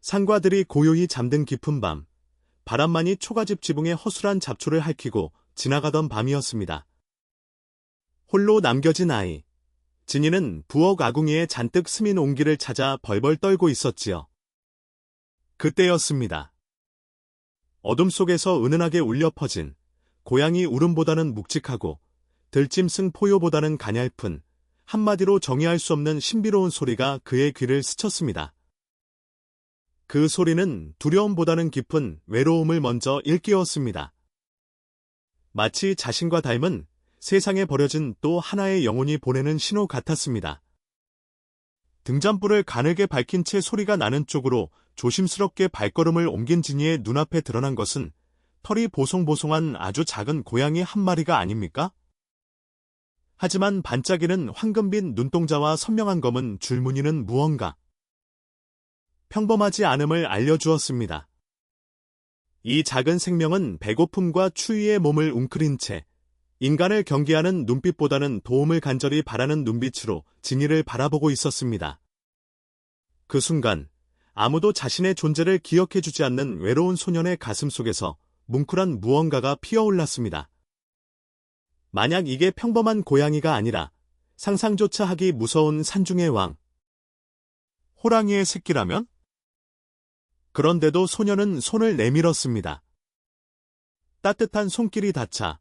상과들이 고요히 잠든 깊은 밤, 바람만이 초가집 지붕의 허술한 잡초를 핥히고 지나가던 밤이었습니다. 홀로 남겨진 아이, 진이는 부엌 아궁이에 잔뜩 스민 온기를 찾아 벌벌 떨고 있었지요. 그때였습니다. 어둠 속에서 은은하게 울려 퍼진 고양이 울음보다는 묵직하고 들짐승 포효보다는 가냘픈 한마디로 정의할 수 없는 신비로운 소리가 그의 귀를 스쳤습니다. 그 소리는 두려움보다는 깊은 외로움을 먼저 일깨웠습니다. 마치 자신과 닮은 세상에 버려진 또 하나의 영혼이 보내는 신호 같았습니다. 등잔불을 가늘게 밝힌 채 소리가 나는 쪽으로 조심스럽게 발걸음을 옮긴 진이의 눈앞에 드러난 것은 털이 보송보송한 아주 작은 고양이 한 마리가 아닙니까? 하지만 반짝이는 황금빛 눈동자와 선명한 검은 줄무늬는 무언가 평범하지 않음을 알려주었습니다. 이 작은 생명은 배고픔과 추위의 몸을 웅크린 채 인간을 경계하는 눈빛보다는 도움을 간절히 바라는 눈빛으로 진이를 바라보고 있었습니다. 그 순간 아무도 자신의 존재를 기억해주지 않는 외로운 소년의 가슴 속에서 뭉클한 무언가가 피어올랐습니다. 만약 이게 평범한 고양이가 아니라 상상조차 하기 무서운 산중의 왕, 호랑이의 새끼라면? 그런데도 소년은 손을 내밀었습니다. 따뜻한 손길이 닿자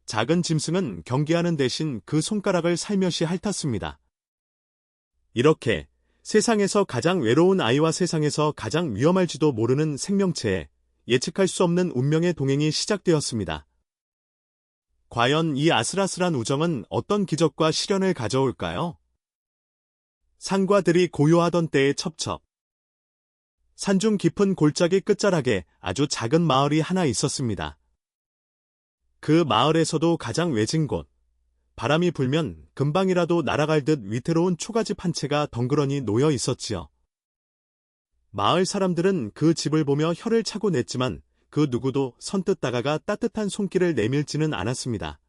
작은 짐승은 경계하는 대신 그 손가락을 살며시 핥았습니다. 이렇게 세상에서 가장 외로운 아이와 세상에서 가장 위험할지도 모르는 생명체에 예측할 수 없는 운명의 동행이 시작되었습니다. 과연 이 아슬아슬한 우정은 어떤 기적과 시련을 가져올까요? 상과들이 고요하던 때의 첩첩. 산중 깊은 골짜기 끝자락에 아주 작은 마을이 하나 있었습니다. 그 마을에서도 가장 외진 곳, 바람이 불면 금방이라도 날아갈 듯 위태로운 초가집 한 채가 덩그러니 놓여 있었지요. 마을 사람들은 그 집을 보며 혀를 차고 냈지만 그 누구도 선뜻 다가가 따뜻한 손길을 내밀지는 않았습니다.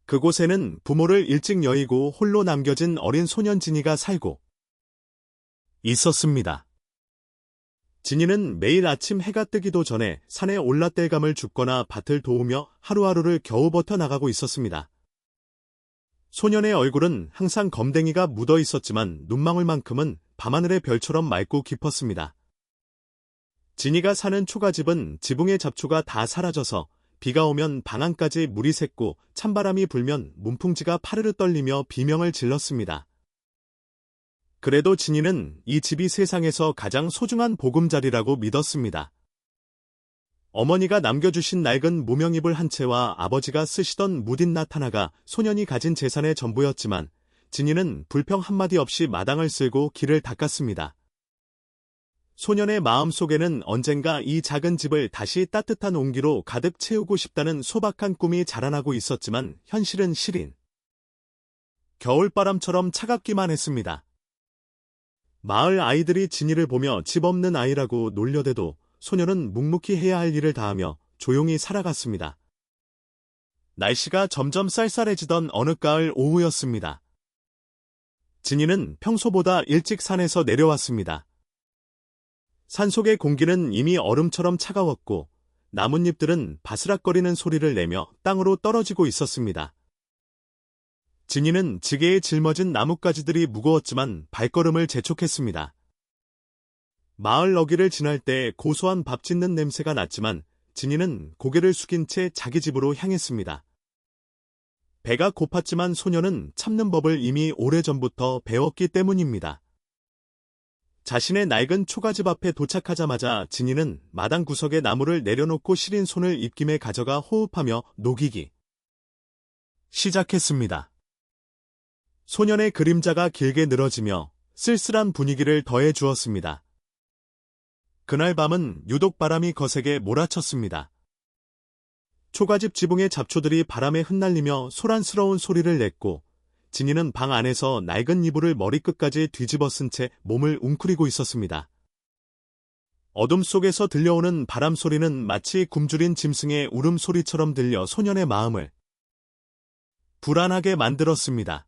그곳에는 부모를 일찍 여의고 홀로 남겨진 어린 소년 진이가 살고 있었습니다. 진이는 매일 아침 해가 뜨기도 전에 산에 올라 땔감을 줍거나 밭을 도우며 하루하루를 겨우 버텨나가고 있었습니다. 소년의 얼굴은 항상 검댕이가 묻어 있었지만 눈망울만큼은 밤하늘의 별처럼 맑고 깊었습니다. 진이가 사는 초가집은 지붕의 잡초가 다 사라져서 비가 오면 방 안까지 물이 샜고 찬바람이 불면 문풍지가 파르르 떨리며 비명을 질렀습니다. 그래도 진이는 이 집이 세상에서 가장 소중한 보금자리라고 믿었습니다. 어머니가 남겨주신 낡은 무명이불 한 채와 아버지가 쓰시던 무딘낫 하나가 소년이 가진 재산의 전부였지만 진이는 불평 한마디 없이 마당을 쓸고 길을 닦았습니다. 소년의 마음속에는 언젠가 이 작은 집을 다시 따뜻한 온기로 가득 채우고 싶다는 소박한 꿈이 자라나고 있었지만 현실은 시린 겨울바람처럼 차갑기만 했습니다. 마을 아이들이 진이를 보며 집 없는 아이라고 놀려대도 소년은 묵묵히 해야 할 일을 다하며 조용히 살아갔습니다. 날씨가 점점 쌀쌀해지던 어느 가을 오후였습니다. 진이는 평소보다 일찍 산에서 내려왔습니다. 산속의 공기는 이미 얼음처럼 차가웠고 나뭇잎들은 바스락거리는 소리를 내며 땅으로 떨어지고 있었습니다. 진이는 지게에 짊어진 나뭇가지들이 무거웠지만 발걸음을 재촉했습니다. 마을 너귀를 지날 때 고소한 밥 짓는 냄새가 났지만 진이는 고개를 숙인 채 자기 집으로 향했습니다. 배가 고팠지만 소년은 참는 법을 이미 오래전부터 배웠기 때문입니다. 자신의 낡은 초가집 앞에 도착하자마자 진이는 마당 구석에 나무를 내려놓고 시린 손을 입김에 가져가 호흡하며 녹이기 시작했습니다. 소년의 그림자가 길게 늘어지며 쓸쓸한 분위기를 더해 주었습니다. 그날 밤은 유독 바람이 거세게 몰아쳤습니다. 초가집 지붕의 잡초들이 바람에 흩날리며 소란스러운 소리를 냈고 진이는 방 안에서 낡은 이불을 머리끝까지 뒤집어 쓴 채 몸을 웅크리고 있었습니다. 어둠 속에서 들려오는 바람 소리는 마치 굶주린 짐승의 울음소리처럼 들려 소년의 마음을 불안하게 만들었습니다.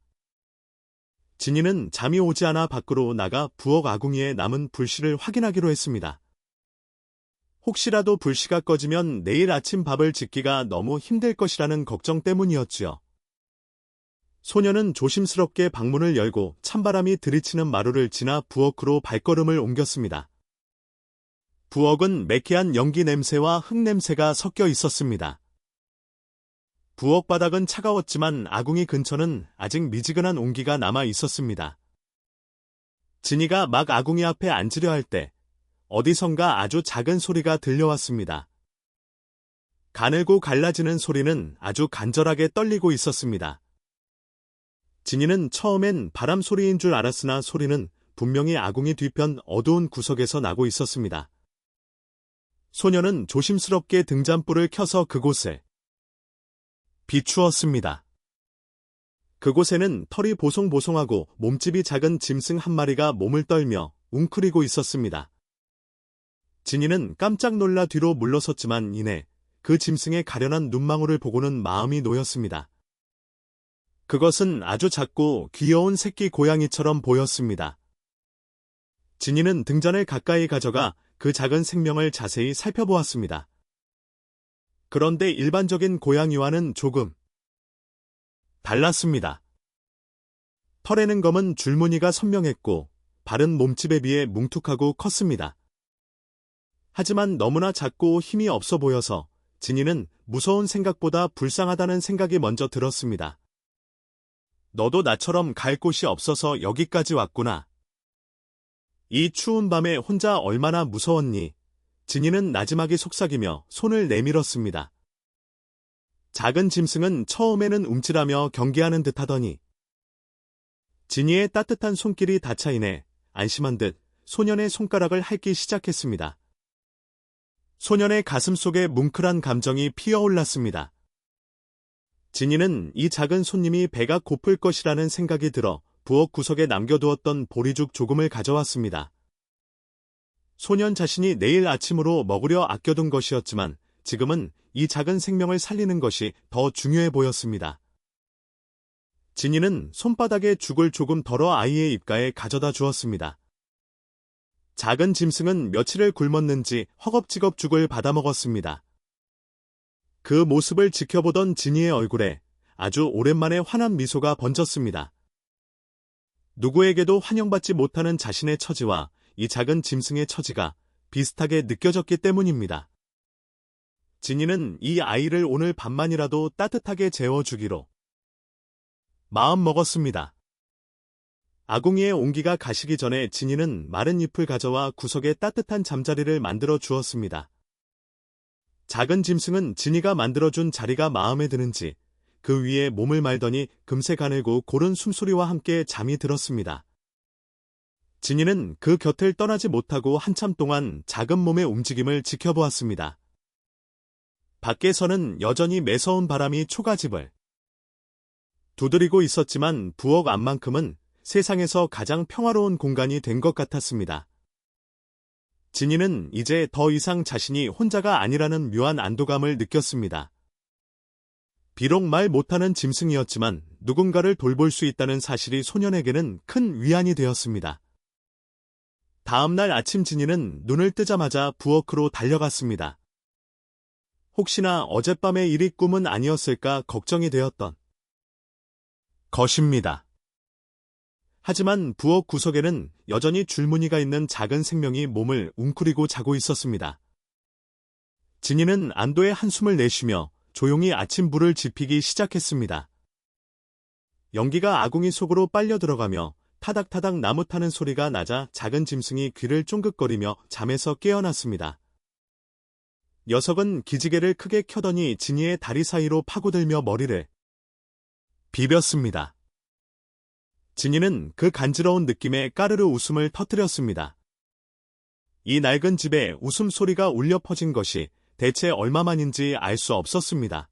진이는 잠이 오지 않아 밖으로 나가 부엌 아궁이에 남은 불씨를 확인하기로 했습니다. 혹시라도 불씨가 꺼지면 내일 아침 밥을 짓기가 너무 힘들 것이라는 걱정 때문이었지요. 소녀는 조심스럽게 방문을 열고 찬바람이 들이치는 마루를 지나 부엌으로 발걸음을 옮겼습니다. 부엌은 매캐한 연기 냄새와 흙 냄새가 섞여 있었습니다. 부엌 바닥은 차가웠지만 아궁이 근처는 아직 미지근한 온기가 남아 있었습니다. 진이가 막 아궁이 앞에 앉으려 할 때 어디선가 아주 작은 소리가 들려왔습니다. 가늘고 갈라지는 소리는 아주 간절하게 떨리고 있었습니다. 진이는 처음엔 바람 소리인 줄 알았으나 소리는 분명히 아궁이 뒤편 어두운 구석에서 나고 있었습니다. 소녀는 조심스럽게 등잔불을 켜서 그곳을 비추었습니다. 그곳에는 털이 보송보송하고 몸집이 작은 짐승 한 마리가 몸을 떨며 웅크리고 있었습니다. 진이는 깜짝 놀라 뒤로 물러섰지만 이내 그 짐승의 가련한 눈망울을 보고는 마음이 놓였습니다. 그것은 아주 작고 귀여운 새끼 고양이처럼 보였습니다. 진이는 등잔을 가까이 가져가 그 작은 생명을 자세히 살펴보았습니다. 그런데 일반적인 고양이와는 조금 달랐습니다. 털에는 검은 줄무늬가 선명했고 발은 몸집에 비해 뭉툭하고 컸습니다. 하지만 너무나 작고 힘이 없어 보여서 진이는 무서운 생각보다 불쌍하다는 생각이 먼저 들었습니다. 너도 나처럼 갈 곳이 없어서 여기까지 왔구나. 이 추운 밤에 혼자 얼마나 무서웠니? 진이는 나지막이 속삭이며 손을 내밀었습니다. 작은 짐승은 처음에는 움찔하며 경계하는 듯하더니 진이의 따뜻한 손길이 닿자이내 안심한 듯 소년의 손가락을 핥기 시작했습니다. 소년의 가슴 속에 뭉클한 감정이 피어올랐습니다. 진이는 이 작은 손님이 배가 고플 것이라는 생각이 들어 부엌 구석에 남겨두었던 보리죽 조금을 가져왔습니다. 소년 자신이 내일 아침으로 먹으려 아껴둔 것이었지만 지금은 이 작은 생명을 살리는 것이 더 중요해 보였습니다. 진이는 손바닥에 죽을 조금 덜어 아이의 입가에 가져다 주었습니다. 작은 짐승은 며칠을 굶었는지 허겁지겁 죽을 받아먹었습니다. 그 모습을 지켜보던 진이의 얼굴에 아주 오랜만에 환한 미소가 번졌습니다. 누구에게도 환영받지 못하는 자신의 처지와 이 작은 짐승의 처지가 비슷하게 느껴졌기 때문입니다. 진이는 이 아이를 오늘 밤만이라도 따뜻하게 재워주기로 마음 먹었습니다. 아궁이의 온기가 가시기 전에 진이는 마른 잎을 가져와 구석에 따뜻한 잠자리를 만들어 주었습니다. 작은 짐승은 진이가 만들어준 자리가 마음에 드는지 그 위에 몸을 말더니 금세 가늘고 고른 숨소리와 함께 잠이 들었습니다. 진이는 그 곁을 떠나지 못하고 한참 동안 작은 몸의 움직임을 지켜보았습니다. 밖에서는 여전히 매서운 바람이 초가집을 두드리고 있었지만 부엌 안만큼은 세상에서 가장 평화로운 공간이 된 것 같았습니다. 진이는 이제 더 이상 자신이 혼자가 아니라는 묘한 안도감을 느꼈습니다. 비록 말 못하는 짐승이었지만 누군가를 돌볼 수 있다는 사실이 소년에게는 큰 위안이 되었습니다. 다음날 아침 진이는 눈을 뜨자마자 부엌으로 달려갔습니다. 혹시나 어젯밤의 일이 꿈은 아니었을까 걱정이 되었던 것입니다. 하지만 부엌 구석에는 여전히 줄무늬가 있는 작은 생명이 몸을 웅크리고 자고 있었습니다. 진이는 안도의 한숨을 내쉬며 조용히 아침불을 지피기 시작했습니다. 연기가 아궁이 속으로 빨려 들어가며 타닥타닥 나무 타는 소리가 나자 작은 짐승이 귀를 쫑긋거리며 잠에서 깨어났습니다. 녀석은 기지개를 크게 켜더니 진이의 다리 사이로 파고들며 머리를 비볐습니다. 진이는 그 간지러운 느낌에 까르르 웃음을 터뜨렸습니다. 이 낡은 집에 웃음소리가 울려 퍼진 것이 대체 얼마만인지 알 수 없었습니다.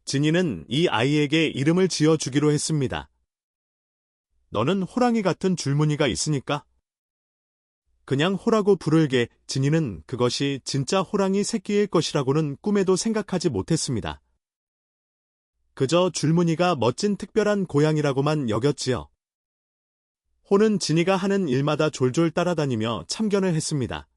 진이는 이 아이에게 이름을 지어주기로 했습니다. 너는 호랑이 같은 줄무늬가 있으니까 그냥 호라고 부를게. 진이는 그것이 진짜 호랑이 새끼일 것이라고는 꿈에도 생각하지 못했습니다. 그저 줄무늬가 멋진 특별한 고양이라고만 여겼지요. 호는 진이가 하는 일마다 졸졸 따라다니며 참견을 했습니다.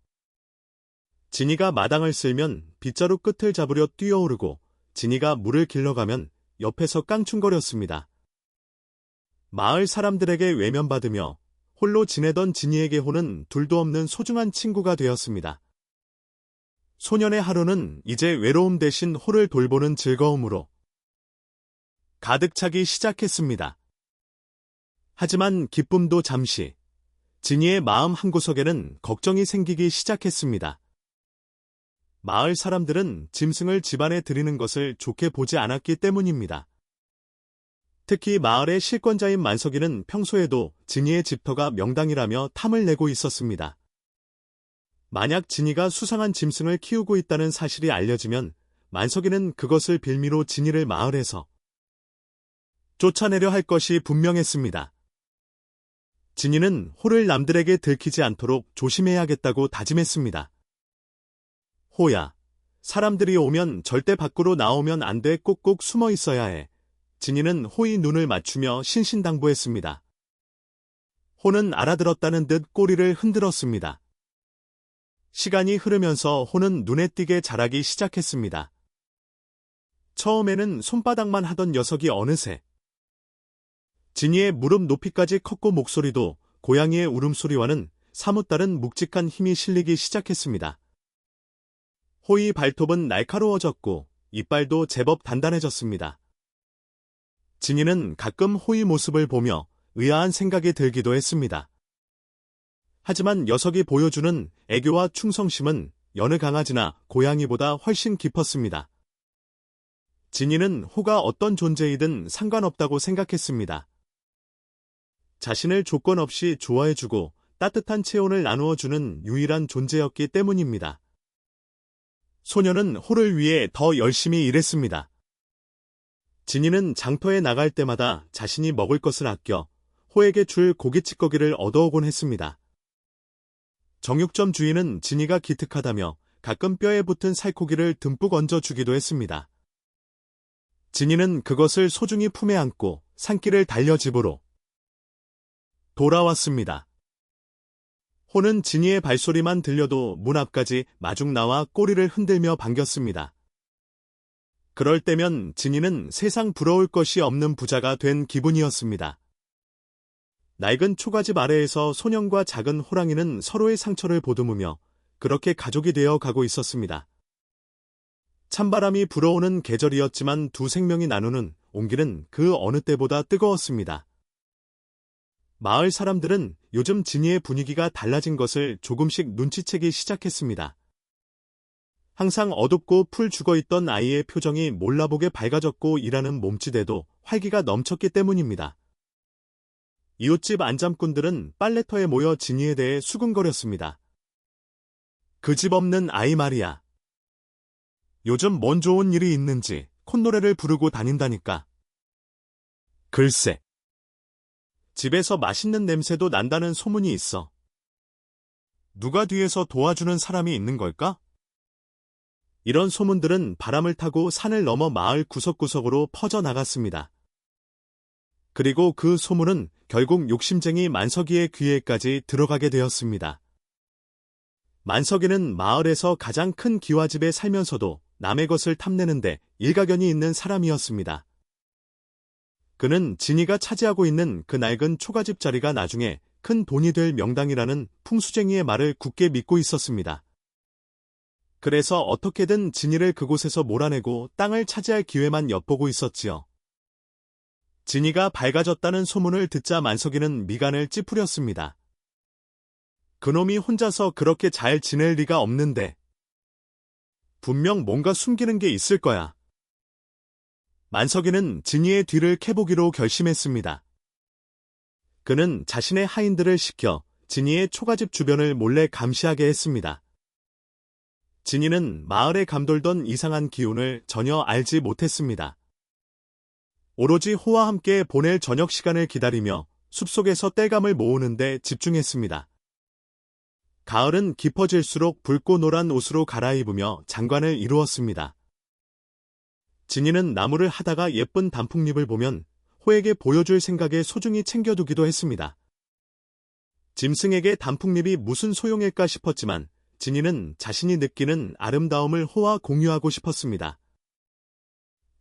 진이가 마당을 쓸면 빗자루 끝을 잡으려 뛰어오르고 진이가 물을 길러가면 옆에서 깡충거렸습니다. 마을 사람들에게 외면받으며 홀로 지내던 진이에게 호는 둘도 없는 소중한 친구가 되었습니다. 소년의 하루는 이제 외로움 대신 호를 돌보는 즐거움으로 가득 차기 시작했습니다. 하지만 기쁨도 잠시, 진이의 마음 한구석에는 걱정이 생기기 시작했습니다. 마을 사람들은 짐승을 집안에 들이는 것을 좋게 보지 않았기 때문입니다. 특히 마을의 실권자인 만석이는 평소에도 진이의 집터가 명당이라며 탐을 내고 있었습니다. 만약 진이가 수상한 짐승을 키우고 있다는 사실이 알려지면 만석이는 그것을 빌미로 진이를 마을에서 쫓아내려 할 것이 분명했습니다. 진이는 호를 남들에게 들키지 않도록 조심해야겠다고 다짐했습니다. 호야, 사람들이 오면 절대 밖으로 나오면 안 돼. 꼭꼭 숨어 있어야 해. 진이는 호의 눈을 맞추며 신신당부했습니다. 호는 알아들었다는 듯 꼬리를 흔들었습니다. 시간이 흐르면서 호는 눈에 띄게 자라기 시작했습니다. 처음에는 손바닥만 하던 녀석이 어느새 진이의 무릎 높이까지 컸고 목소리도 고양이의 울음소리와는 사뭇 다른 묵직한 힘이 실리기 시작했습니다. 호의 발톱은 날카로워졌고 이빨도 제법 단단해졌습니다. 진이는 가끔 호의 모습을 보며 의아한 생각이 들기도 했습니다. 하지만 녀석이 보여주는 애교와 충성심은 여느 강아지나 고양이보다 훨씬 깊었습니다. 진이는 호가 어떤 존재이든 상관없다고 생각했습니다. 자신을 조건 없이 좋아해주고 따뜻한 체온을 나누어주는 유일한 존재였기 때문입니다. 소녀는 호를 위해 더 열심히 일했습니다. 진이는 장터에 나갈 때마다 자신이 먹을 것을 아껴 호에게 줄 고깃찌꺼기를 얻어오곤 했습니다. 정육점 주인은 진이가 기특하다며 가끔 뼈에 붙은 살코기를 듬뿍 얹어주기도 했습니다. 진이는 그것을 소중히 품에 안고 산길을 달려 집으로 돌아왔습니다. 호는 진이의 발소리만 들려도 문 앞까지 마중 나와 꼬리를 흔들며 반겼습니다. 그럴 때면 진이는 세상 부러울 것이 없는 부자가 된 기분이었습니다. 낡은 초가집 아래에서 소년과 작은 호랑이는 서로의 상처를 보듬으며 그렇게 가족이 되어 가고 있었습니다. 찬바람이 불어오는 계절이었지만 두 생명이 나누는 온기는 그 어느 때보다 뜨거웠습니다. 마을 사람들은 요즘 진이의 분위기가 달라진 것을 조금씩 눈치채기 시작했습니다. 항상 어둡고 풀 죽어있던 아이의 표정이 몰라보게 밝아졌고 일하는 몸짓에도 활기가 넘쳤기 때문입니다. 이웃집 안잠꾼들은 빨래터에 모여 진이에 대해 수군거렸습니다. 그 집 없는 아이 말이야. 요즘 뭔 좋은 일이 있는지 콧노래를 부르고 다닌다니까. 글쎄. 집에서 맛있는 냄새도 난다는 소문이 있어. 누가 뒤에서 도와주는 사람이 있는 걸까? 이런 소문들은 바람을 타고 산을 넘어 마을 구석구석으로 퍼져나갔습니다. 그리고 그 소문은 결국 욕심쟁이 만석이의 귀에까지 들어가게 되었습니다. 만석이는 마을에서 가장 큰 기와집에 살면서도 남의 것을 탐내는데 일가견이 있는 사람이었습니다. 그는 진이가 차지하고 있는 그 낡은 초가집 자리가 나중에 큰 돈이 될 명당이라는 풍수쟁이의 말을 굳게 믿고 있었습니다. 그래서 어떻게든 진이를 그곳에서 몰아내고 땅을 차지할 기회만 엿보고 있었지요. 진이가 밝아졌다는 소문을 듣자 만석이는 미간을 찌푸렸습니다. 그놈이 혼자서 그렇게 잘 지낼 리가 없는데. 분명 뭔가 숨기는 게 있을 거야. 만석이는 진이의 뒤를 캐보기로 결심했습니다. 그는 자신의 하인들을 시켜 진이의 초가집 주변을 몰래 감시하게 했습니다. 진이는 마을에 감돌던 이상한 기운을 전혀 알지 못했습니다. 오로지 호와 함께 보낼 저녁 시간을 기다리며 숲속에서 땔감을 모으는 데 집중했습니다. 가을은 깊어질수록 붉고 노란 옷으로 갈아입으며 장관을 이루었습니다. 진이는 나무를 하다가 예쁜 단풍잎을 보면 호에게 보여줄 생각에 소중히 챙겨두기도 했습니다. 짐승에게 단풍잎이 무슨 소용일까 싶었지만 진이는 자신이 느끼는 아름다움을 호와 공유하고 싶었습니다.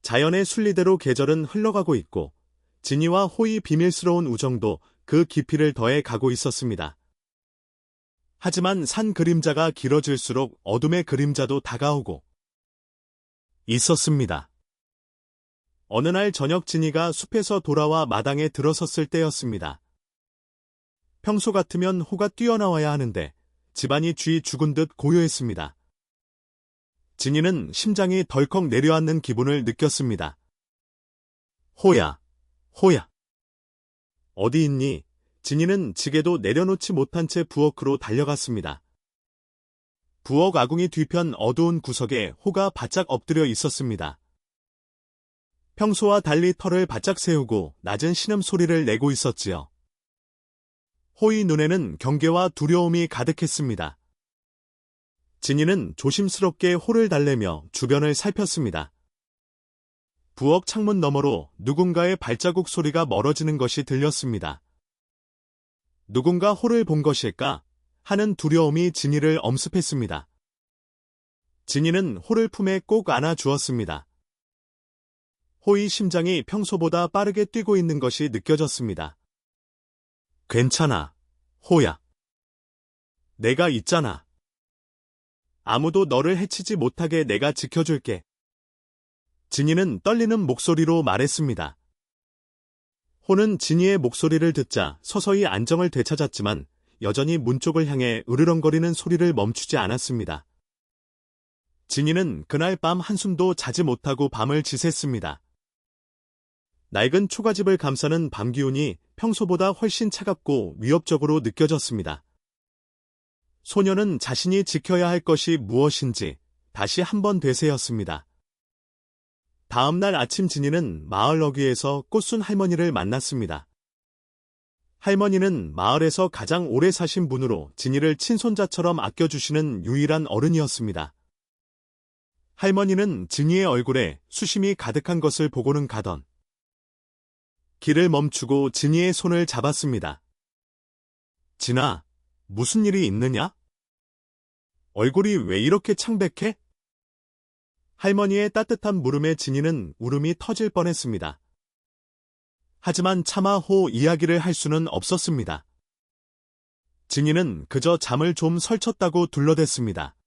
자연의 순리대로 계절은 흘러가고 있고 진이와 호의 비밀스러운 우정도 그 깊이를 더해 가고 있었습니다. 하지만 산 그림자가 길어질수록 어둠의 그림자도 다가오고 있었습니다. 어느 날 저녁 진이가 숲에서 돌아와 마당에 들어섰을 때였습니다. 평소 같으면 호가 뛰어나와야 하는데 집안이 쥐 죽은 듯 고요했습니다. 진이는 심장이 덜컥 내려앉는 기분을 느꼈습니다. 호야, 호야. 어디 있니? 진이는 지게도 내려놓지 못한 채 부엌으로 달려갔습니다. 부엌 아궁이 뒤편 어두운 구석에 호가 바짝 엎드려 있었습니다. 평소와 달리 털을 바짝 세우고 낮은 신음소리를 내고 있었지요. 호의 눈에는 경계와 두려움이 가득했습니다. 진이는 조심스럽게 호를 달래며 주변을 살폈습니다. 부엌 창문 너머로 누군가의 발자국 소리가 멀어지는 것이 들렸습니다. 누군가 호를 본 것일까 하는 두려움이 진이를 엄습했습니다. 진이는 호를 품에 꼭 안아 주었습니다. 호의 심장이 평소보다 빠르게 뛰고 있는 것이 느껴졌습니다. 괜찮아, 호야. 내가 있잖아. 아무도 너를 해치지 못하게 내가 지켜줄게. 진이는 떨리는 목소리로 말했습니다. 호는 진이의 목소리를 듣자 서서히 안정을 되찾았지만 여전히 문 쪽을 향해 으르렁거리는 소리를 멈추지 않았습니다. 진이는 그날 밤 한숨도 자지 못하고 밤을 지샜습니다. 낡은 초가집을 감싸는 밤 기운이 평소보다 훨씬 차갑고 위협적으로 느껴졌습니다. 소녀는 자신이 지켜야 할 것이 무엇인지 다시 한번 되새었습니다. 다음 날 아침 진이는 마을 어귀에서 꽃순 할머니를 만났습니다. 할머니는 마을에서 가장 오래 사신 분으로 진이를 친손자처럼 아껴주시는 유일한 어른이었습니다. 할머니는 진이의 얼굴에 수심이 가득한 것을 보고는 가던 길을 멈추고 진이의 손을 잡았습니다. 진아, 무슨 일이 있느냐? 얼굴이 왜 이렇게 창백해? 할머니의 따뜻한 물음에 진이는 울음이 터질 뻔했습니다. 하지만 차마 호 이야기를 할 수는 없었습니다. 진이는 그저 잠을 좀 설쳤다고 둘러댔습니다.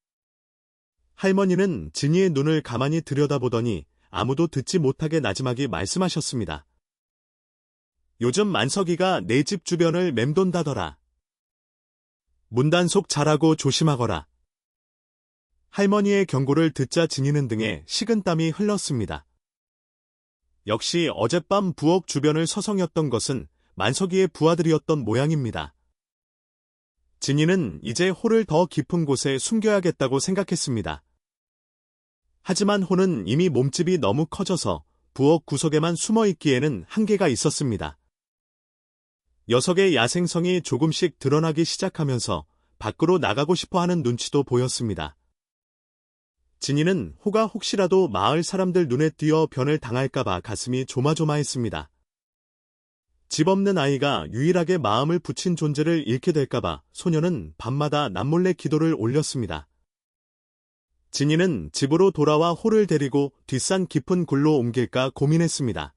할머니는 진이의 눈을 가만히 들여다보더니 아무도 듣지 못하게 나지막이 말씀하셨습니다. 요즘 만석이가 내 집 주변을 맴돈다더라. 문단속 잘하고 조심하거라. 할머니의 경고를 듣자 진이는 등에 식은땀이 흘렀습니다. 역시 어젯밤 부엌 주변을 서성였던 것은 만석이의 부하들이었던 모양입니다. 진이는 이제 호를 더 깊은 곳에 숨겨야겠다고 생각했습니다. 하지만 호는 이미 몸집이 너무 커져서 부엌 구석에만 숨어 있기에는 한계가 있었습니다. 녀석의 야생성이 조금씩 드러나기 시작하면서 밖으로 나가고 싶어하는 눈치도 보였습니다. 진이는 호가 혹시라도 마을 사람들 눈에 띄어 변을 당할까봐 가슴이 조마조마했습니다. 집 없는 아이가 유일하게 마음을 붙인 존재를 잃게 될까봐 소녀는 밤마다 남몰래 기도를 올렸습니다. 진이는 집으로 돌아와 호를 데리고 뒷산 깊은 굴로 옮길까 고민했습니다.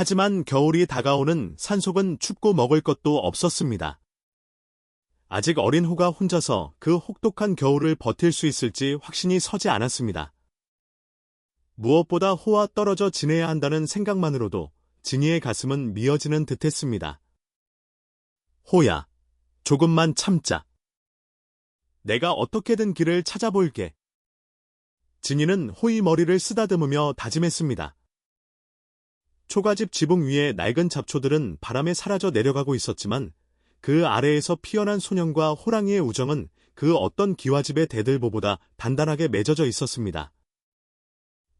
하지만 겨울이 다가오는 산속은 춥고 먹을 것도 없었습니다. 아직 어린 호가 혼자서 그 혹독한 겨울을 버틸 수 있을지 확신이 서지 않았습니다. 무엇보다 호와 떨어져 지내야 한다는 생각만으로도 진이의 가슴은 미어지는 듯했습니다. 호야, 조금만 참자. 내가 어떻게든 길을 찾아볼게. 진이는 호의 머리를 쓰다듬으며 다짐했습니다. 초가집 지붕 위에 낡은 잡초들은 바람에 사라져 내려가고 있었지만 그 아래에서 피어난 소년과 호랑이의 우정은 그 어떤 기와집의 대들보보다 단단하게 맺어져 있었습니다.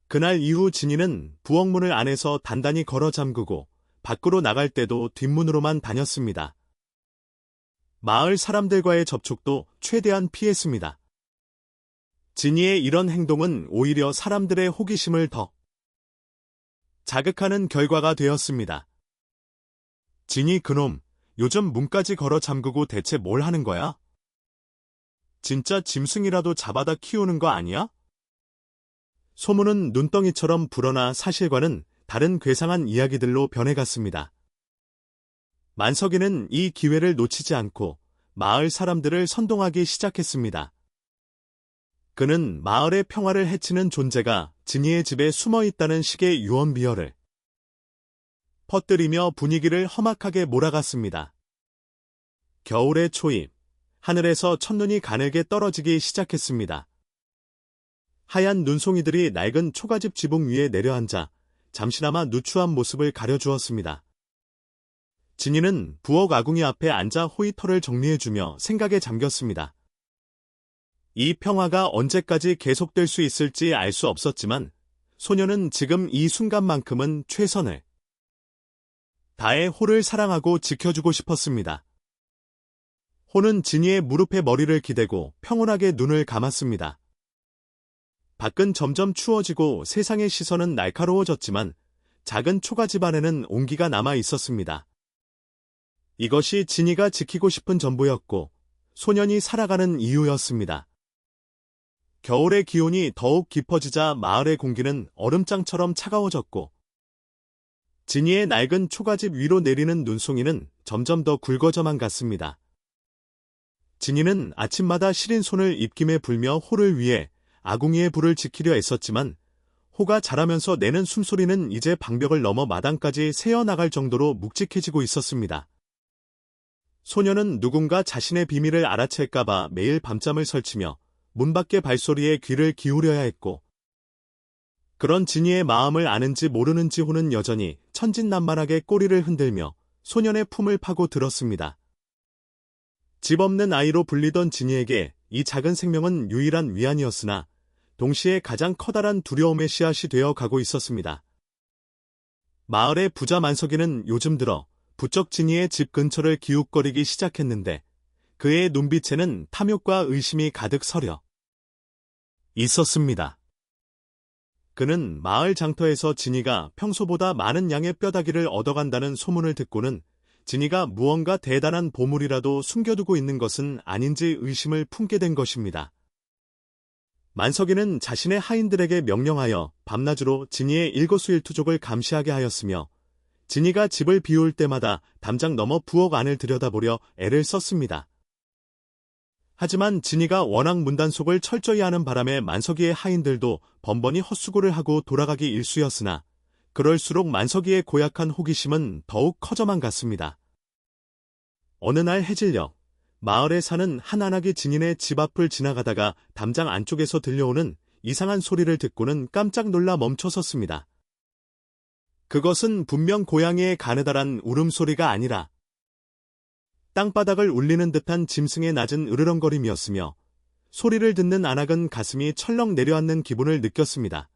그날 이후 진이는 부엌문을 안에서 단단히 걸어 잠그고 밖으로 나갈 때도 뒷문으로만 다녔습니다. 마을 사람들과의 접촉도 최대한 피했습니다. 진이의 이런 행동은 오히려 사람들의 호기심을 더 자극하는 결과가 되었습니다. 진이 그놈, 요즘 문까지 걸어 잠그고 대체 뭘 하는 거야? 진짜 짐승이라도 잡아다 키우는 거 아니야? 소문은 눈덩이처럼 불어나 사실과는 다른 괴상한 이야기들로 변해갔습니다. 만석이는 이 기회를 놓치지 않고 마을 사람들을 선동하기 시작했습니다. 그는 마을의 평화를 해치는 존재가 진이의 집에 숨어 있다는 식의 유언비어를 퍼뜨리며 분위기를 험악하게 몰아갔습니다. 겨울의 초입, 하늘에서 첫눈이 가늘게 떨어지기 시작했습니다. 하얀 눈송이들이 낡은 초가집 지붕 위에 내려앉아 잠시나마 누추한 모습을 가려주었습니다. 진이는 부엌 아궁이 앞에 앉아 호이터를 정리해주며 생각에 잠겼습니다. 이 평화가 언제까지 계속될 수 있을지 알 수 없었지만 소녀는 지금 이 순간만큼은 최선을 다해 호를 사랑하고 지켜주고 싶었습니다. 호는 진이의 무릎에 머리를 기대고 평온하게 눈을 감았습니다. 밖은 점점 추워지고 세상의 시선은 날카로워졌지만 작은 초가집 안에는 온기가 남아 있었습니다. 이것이 진이가 지키고 싶은 전부였고 소년이 살아가는 이유였습니다. 겨울의 기온이 더욱 깊어지자 마을의 공기는 얼음장처럼 차가워졌고 진이의 낡은 초가집 위로 내리는 눈송이는 점점 더 굵어져만 갔습니다. 진이는 아침마다 시린 손을 입김에 불며 호를 위해 아궁이의 불을 지키려 애썼지만 호가 자라면서 내는 숨소리는 이제 방벽을 넘어 마당까지 새어나갈 정도로 묵직해지고 있었습니다. 소녀는 누군가 자신의 비밀을 알아챌까봐 매일 밤잠을 설치며 문 밖의 발소리에 귀를 기울여야 했고 그런 진이의 마음을 아는지 모르는지 호는 여전히 천진난만하게 꼬리를 흔들며 소년의 품을 파고 들었습니다. 집 없는 아이로 불리던 진이에게 이 작은 생명은 유일한 위안이었으나 동시에 가장 커다란 두려움의 씨앗이 되어 가고 있었습니다. 마을의 부자 만석이는 요즘 들어 부쩍 진이의 집 근처를 기웃거리기 시작했는데 그의 눈빛에는 탐욕과 의심이 가득 서려 있었습니다. 그는 마을 장터에서 진이가 평소보다 많은 양의 뼈다귀를 얻어간다는 소문을 듣고는 진이가 무언가 대단한 보물이라도 숨겨두고 있는 것은 아닌지 의심을 품게 된 것입니다. 만석이는 자신의 하인들에게 명령하여 밤낮으로 진이의 일거수일투족을 감시하게 하였으며 진이가 집을 비울 때마다 담장 너머 부엌 안을 들여다보려 애를 썼습니다. 하지만 진이가 워낙 문단속을 철저히 하는 바람에 만석이의 하인들도 번번이 헛수고를 하고 돌아가기 일쑤였으나 그럴수록 만석이의 고약한 호기심은 더욱 커져만 갔습니다. 어느 날 해질녘 마을에 사는 한 아낙이 진이네 집 앞을 지나가다가 담장 안쪽에서 들려오는 이상한 소리를 듣고는 깜짝 놀라 멈춰섰습니다. 그것은 분명 고양이의 가느다란 울음소리가 아니라 땅바닥을 울리는 듯한 짐승의 낮은 으르렁거림이었으며 소리를 듣는 아낙은 가슴이 철렁 내려앉는 기분을 느꼈습니다.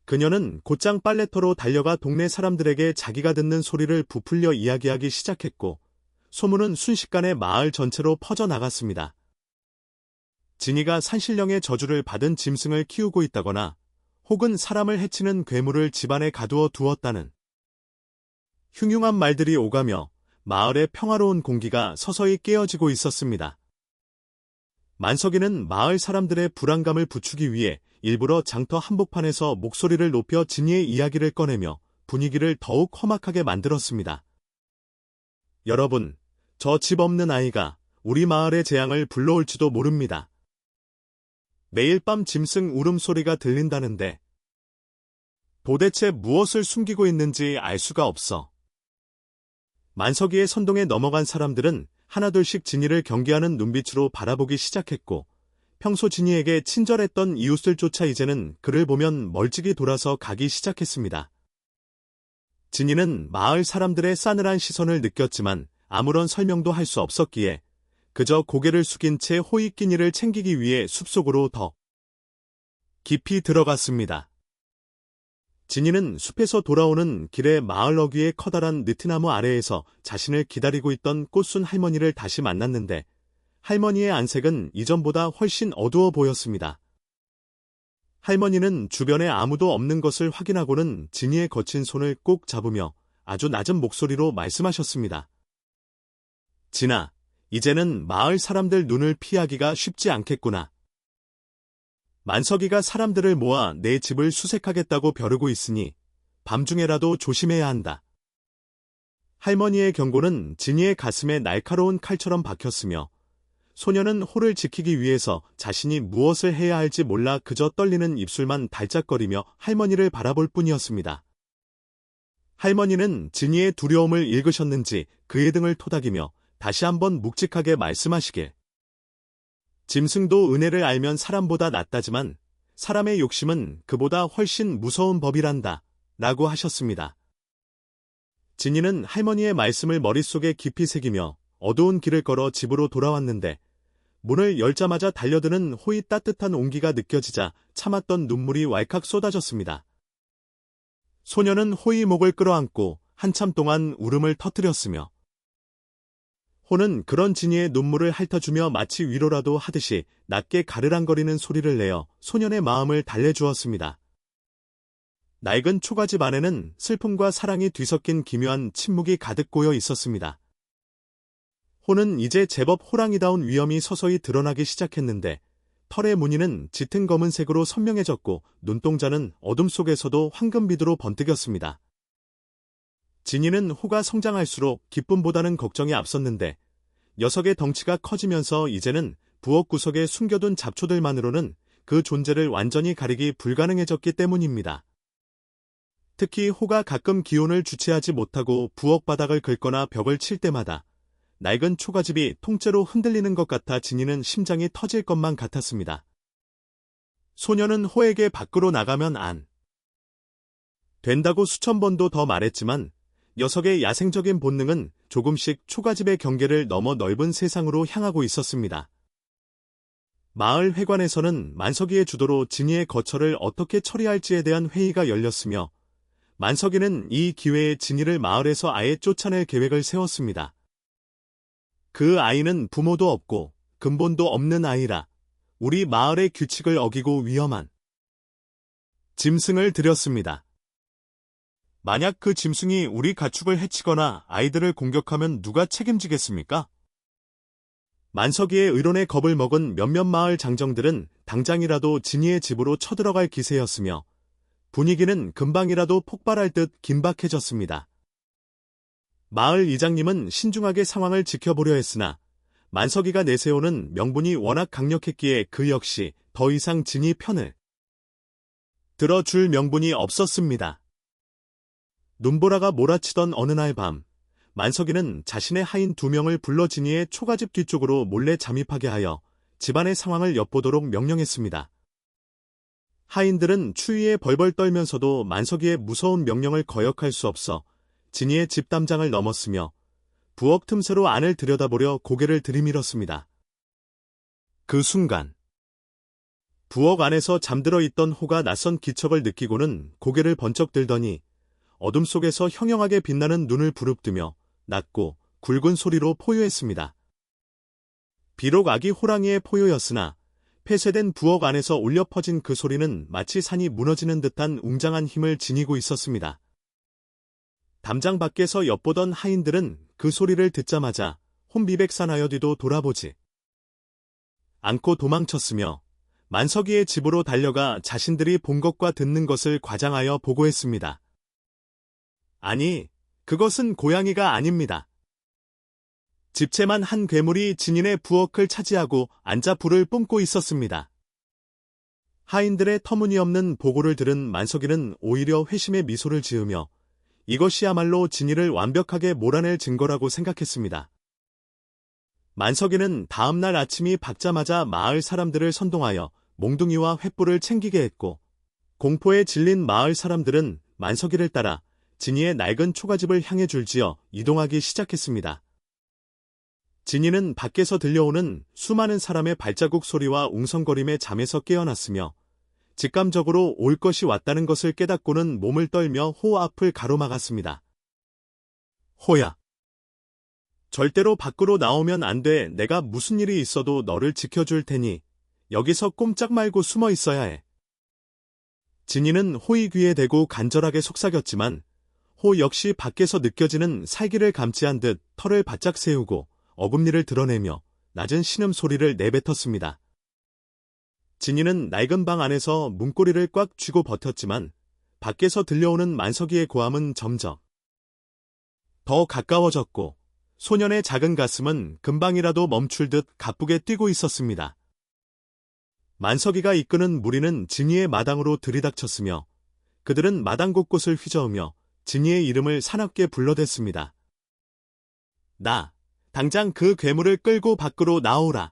그녀는 곧장 빨래터로 달려가 동네 사람들에게 자기가 듣는 소리를 부풀려 이야기하기 시작했고 소문은 순식간에 마을 전체로 퍼져나갔습니다. 진이가 산신령의 저주를 받은 짐승을 키우고 있다거나 혹은 사람을 해치는 괴물을 집안에 가두어 두었다는 흉흉한 말들이 오가며 마을의 평화로운 공기가 서서히 깨어지고 있었습니다. 만석이는 마을 사람들의 불안감을 부추기 위해 일부러 장터 한복판에서 목소리를 높여 진이의 이야기를 꺼내며 분위기를 더욱 험악하게 만들었습니다. 여러분, 저 집 없는 아이가 우리 마을의 재앙을 불러올지도 모릅니다. 매일 밤 짐승 울음소리가 들린다는데 도대체 무엇을 숨기고 있는지 알 수가 없어. 만석이의 선동에 넘어간 사람들은 하나둘씩 진이를 경계하는 눈빛으로 바라보기 시작했고 평소 진이에게 친절했던 이웃들조차 이제는 그를 보면 멀찍이 돌아서 가기 시작했습니다. 진이는 마을 사람들의 싸늘한 시선을 느꼈지만 아무런 설명도 할 수 없었기에 그저 고개를 숙인 채 호익기니를 챙기기 위해 숲속으로 더 깊이 들어갔습니다. 진이는 숲에서 돌아오는 길에 마을 어귀의 커다란 느티나무 아래에서 자신을 기다리고 있던 꽃순 할머니를 다시 만났는데 할머니의 안색은 이전보다 훨씬 어두워 보였습니다. 할머니는 주변에 아무도 없는 것을 확인하고는 진이의 거친 손을 꼭 잡으며 아주 낮은 목소리로 말씀하셨습니다. 진아, 이제는 마을 사람들 눈을 피하기가 쉽지 않겠구나. 만석이가 사람들을 모아 내 집을 수색하겠다고 벼르고 있으니 밤중에라도 조심해야 한다. 할머니의 경고는 진이의 가슴에 날카로운 칼처럼 박혔으며 소녀는 호를 지키기 위해서 자신이 무엇을 해야 할지 몰라 그저 떨리는 입술만 달짝거리며 할머니를 바라볼 뿐이었습니다. 할머니는 진이의 두려움을 읽으셨는지 그의 등을 토닥이며 다시 한번 묵직하게 말씀하시길. 짐승도 은혜를 알면 사람보다 낫다지만 사람의 욕심은 그보다 훨씬 무서운 법이란다 라고 하셨습니다. 진이는 할머니의 말씀을 머릿속에 깊이 새기며 어두운 길을 걸어 집으로 돌아왔는데 문을 열자마자 달려드는 호의 따뜻한 온기가 느껴지자 참았던 눈물이 왈칵 쏟아졌습니다. 소녀는 호의 목을 끌어안고 한참 동안 울음을 터뜨렸으며 호는 그런 진이의 눈물을 핥아주며 마치 위로라도 하듯이 낮게 가르랑거리는 소리를 내어 소년의 마음을 달래주었습니다. 낡은 초가집 안에는 슬픔과 사랑이 뒤섞인 기묘한 침묵이 가득 고여 있었습니다. 호는 이제 제법 호랑이다운 위엄이 서서히 드러나기 시작했는데 털의 무늬는 짙은 검은색으로 선명해졌고 눈동자는 어둠 속에서도 황금빛으로 번뜩였습니다. 진이는 호가 성장할수록 기쁨보다는 걱정이 앞섰는데 녀석의 덩치가 커지면서 이제는 부엌 구석에 숨겨둔 잡초들만으로는 그 존재를 완전히 가리기 불가능해졌기 때문입니다. 특히 호가 가끔 기온을 주체하지 못하고 부엌 바닥을 긁거나 벽을 칠 때마다 낡은 초가집이 통째로 흔들리는 것 같아 진이는 심장이 터질 것만 같았습니다. 소녀는 호에게 밖으로 나가면 안 된다고 수천 번도 더 말했지만 녀석의 야생적인 본능은 조금씩 초가집의 경계를 넘어 넓은 세상으로 향하고 있었습니다. 마을 회관에서는 만석이의 주도로 진이의 거처를 어떻게 처리할지에 대한 회의가 열렸으며 만석이는 이 기회에 진이를 마을에서 아예 쫓아낼 계획을 세웠습니다. 그 아이는 부모도 없고 근본도 없는 아이라 우리 마을의 규칙을 어기고 위험한 짐승을 들였습니다. 만약 그 짐승이 우리 가축을 해치거나 아이들을 공격하면 누가 책임지겠습니까? 만석이의 의론에 겁을 먹은 몇몇 마을 장정들은 당장이라도 진이의 집으로 쳐들어갈 기세였으며 분위기는 금방이라도 폭발할 듯 긴박해졌습니다. 마을 이장님은 신중하게 상황을 지켜보려 했으나 만석이가 내세우는 명분이 워낙 강력했기에 그 역시 더 이상 진이 편을 들어줄 명분이 없었습니다. 눈보라가 몰아치던 어느 날 밤, 만석이는 자신의 하인 2명을 불러 진이의 초가집 뒤쪽으로 몰래 잠입하게 하여 집안의 상황을 엿보도록 명령했습니다. 하인들은 추위에 벌벌 떨면서도 만석이의 무서운 명령을 거역할 수 없어 진이의 집 담장을 넘었으며 부엌 틈새로 안을 들여다보려 고개를 들이밀었습니다. 그 순간 부엌 안에서 잠들어 있던 호가 낯선 기척을 느끼고는 고개를 번쩍 들더니 어둠 속에서 형형하게 빛나는 눈을 부릅뜨며 낮고 굵은 소리로 포효했습니다. 비록 아기 호랑이의 포효였으나 폐쇄된 부엌 안에서 울려 퍼진 그 소리는 마치 산이 무너지는 듯한 웅장한 힘을 지니고 있었습니다. 담장 밖에서 엿보던 하인들은 그 소리를 듣자마자 혼비백산하여 뒤도 돌아보지 않고 도망쳤으며 만석이의 집으로 달려가 자신들이 본 것과 듣는 것을 과장하여 보고했습니다. 아니, 그것은 고양이가 아닙니다. 집채만 한 괴물이 진인의 부엌을 차지하고 앉아 불을 뿜고 있었습니다. 하인들의 터무니없는 보고를 들은 만석이는 오히려 회심의 미소를 지으며 이것이야말로 진이를 완벽하게 몰아낼 증거라고 생각했습니다. 만석이는 다음날 아침이 밝자마자 마을 사람들을 선동하여 몽둥이와 횃불을 챙기게 했고 공포에 질린 마을 사람들은 만석이를 따라 진이의 낡은 초가집을 향해 줄지어 이동하기 시작했습니다. 진이는 밖에서 들려오는 수많은 사람의 발자국 소리와 웅성거림에 잠에서 깨어났으며 직감적으로 올 것이 왔다는 것을 깨닫고는 몸을 떨며 호 앞을 가로막았습니다. 호야. 절대로 밖으로 나오면 안 돼. 내가 무슨 일이 있어도 너를 지켜줄 테니 여기서 꼼짝 말고 숨어 있어야 해. 진이는 호의 귀에 대고 간절하게 속삭였지만 호 역시 밖에서 느껴지는 살기를 감지한 듯 털을 바짝 세우고 어금니를 드러내며 낮은 신음소리를 내뱉었습니다. 진이는 낡은 방 안에서 문고리를 꽉 쥐고 버텼지만 밖에서 들려오는 만석이의 고함은 점점 더 가까워졌고 소년의 작은 가슴은 금방이라도 멈출 듯 가쁘게 뛰고 있었습니다. 만석이가 이끄는 무리는 진이의 마당으로 들이닥쳤으며 그들은 마당 곳곳을 휘저으며 진이의 이름을 사납게 불러댔습니다. 당장 그 괴물을 끌고 밖으로 나오라.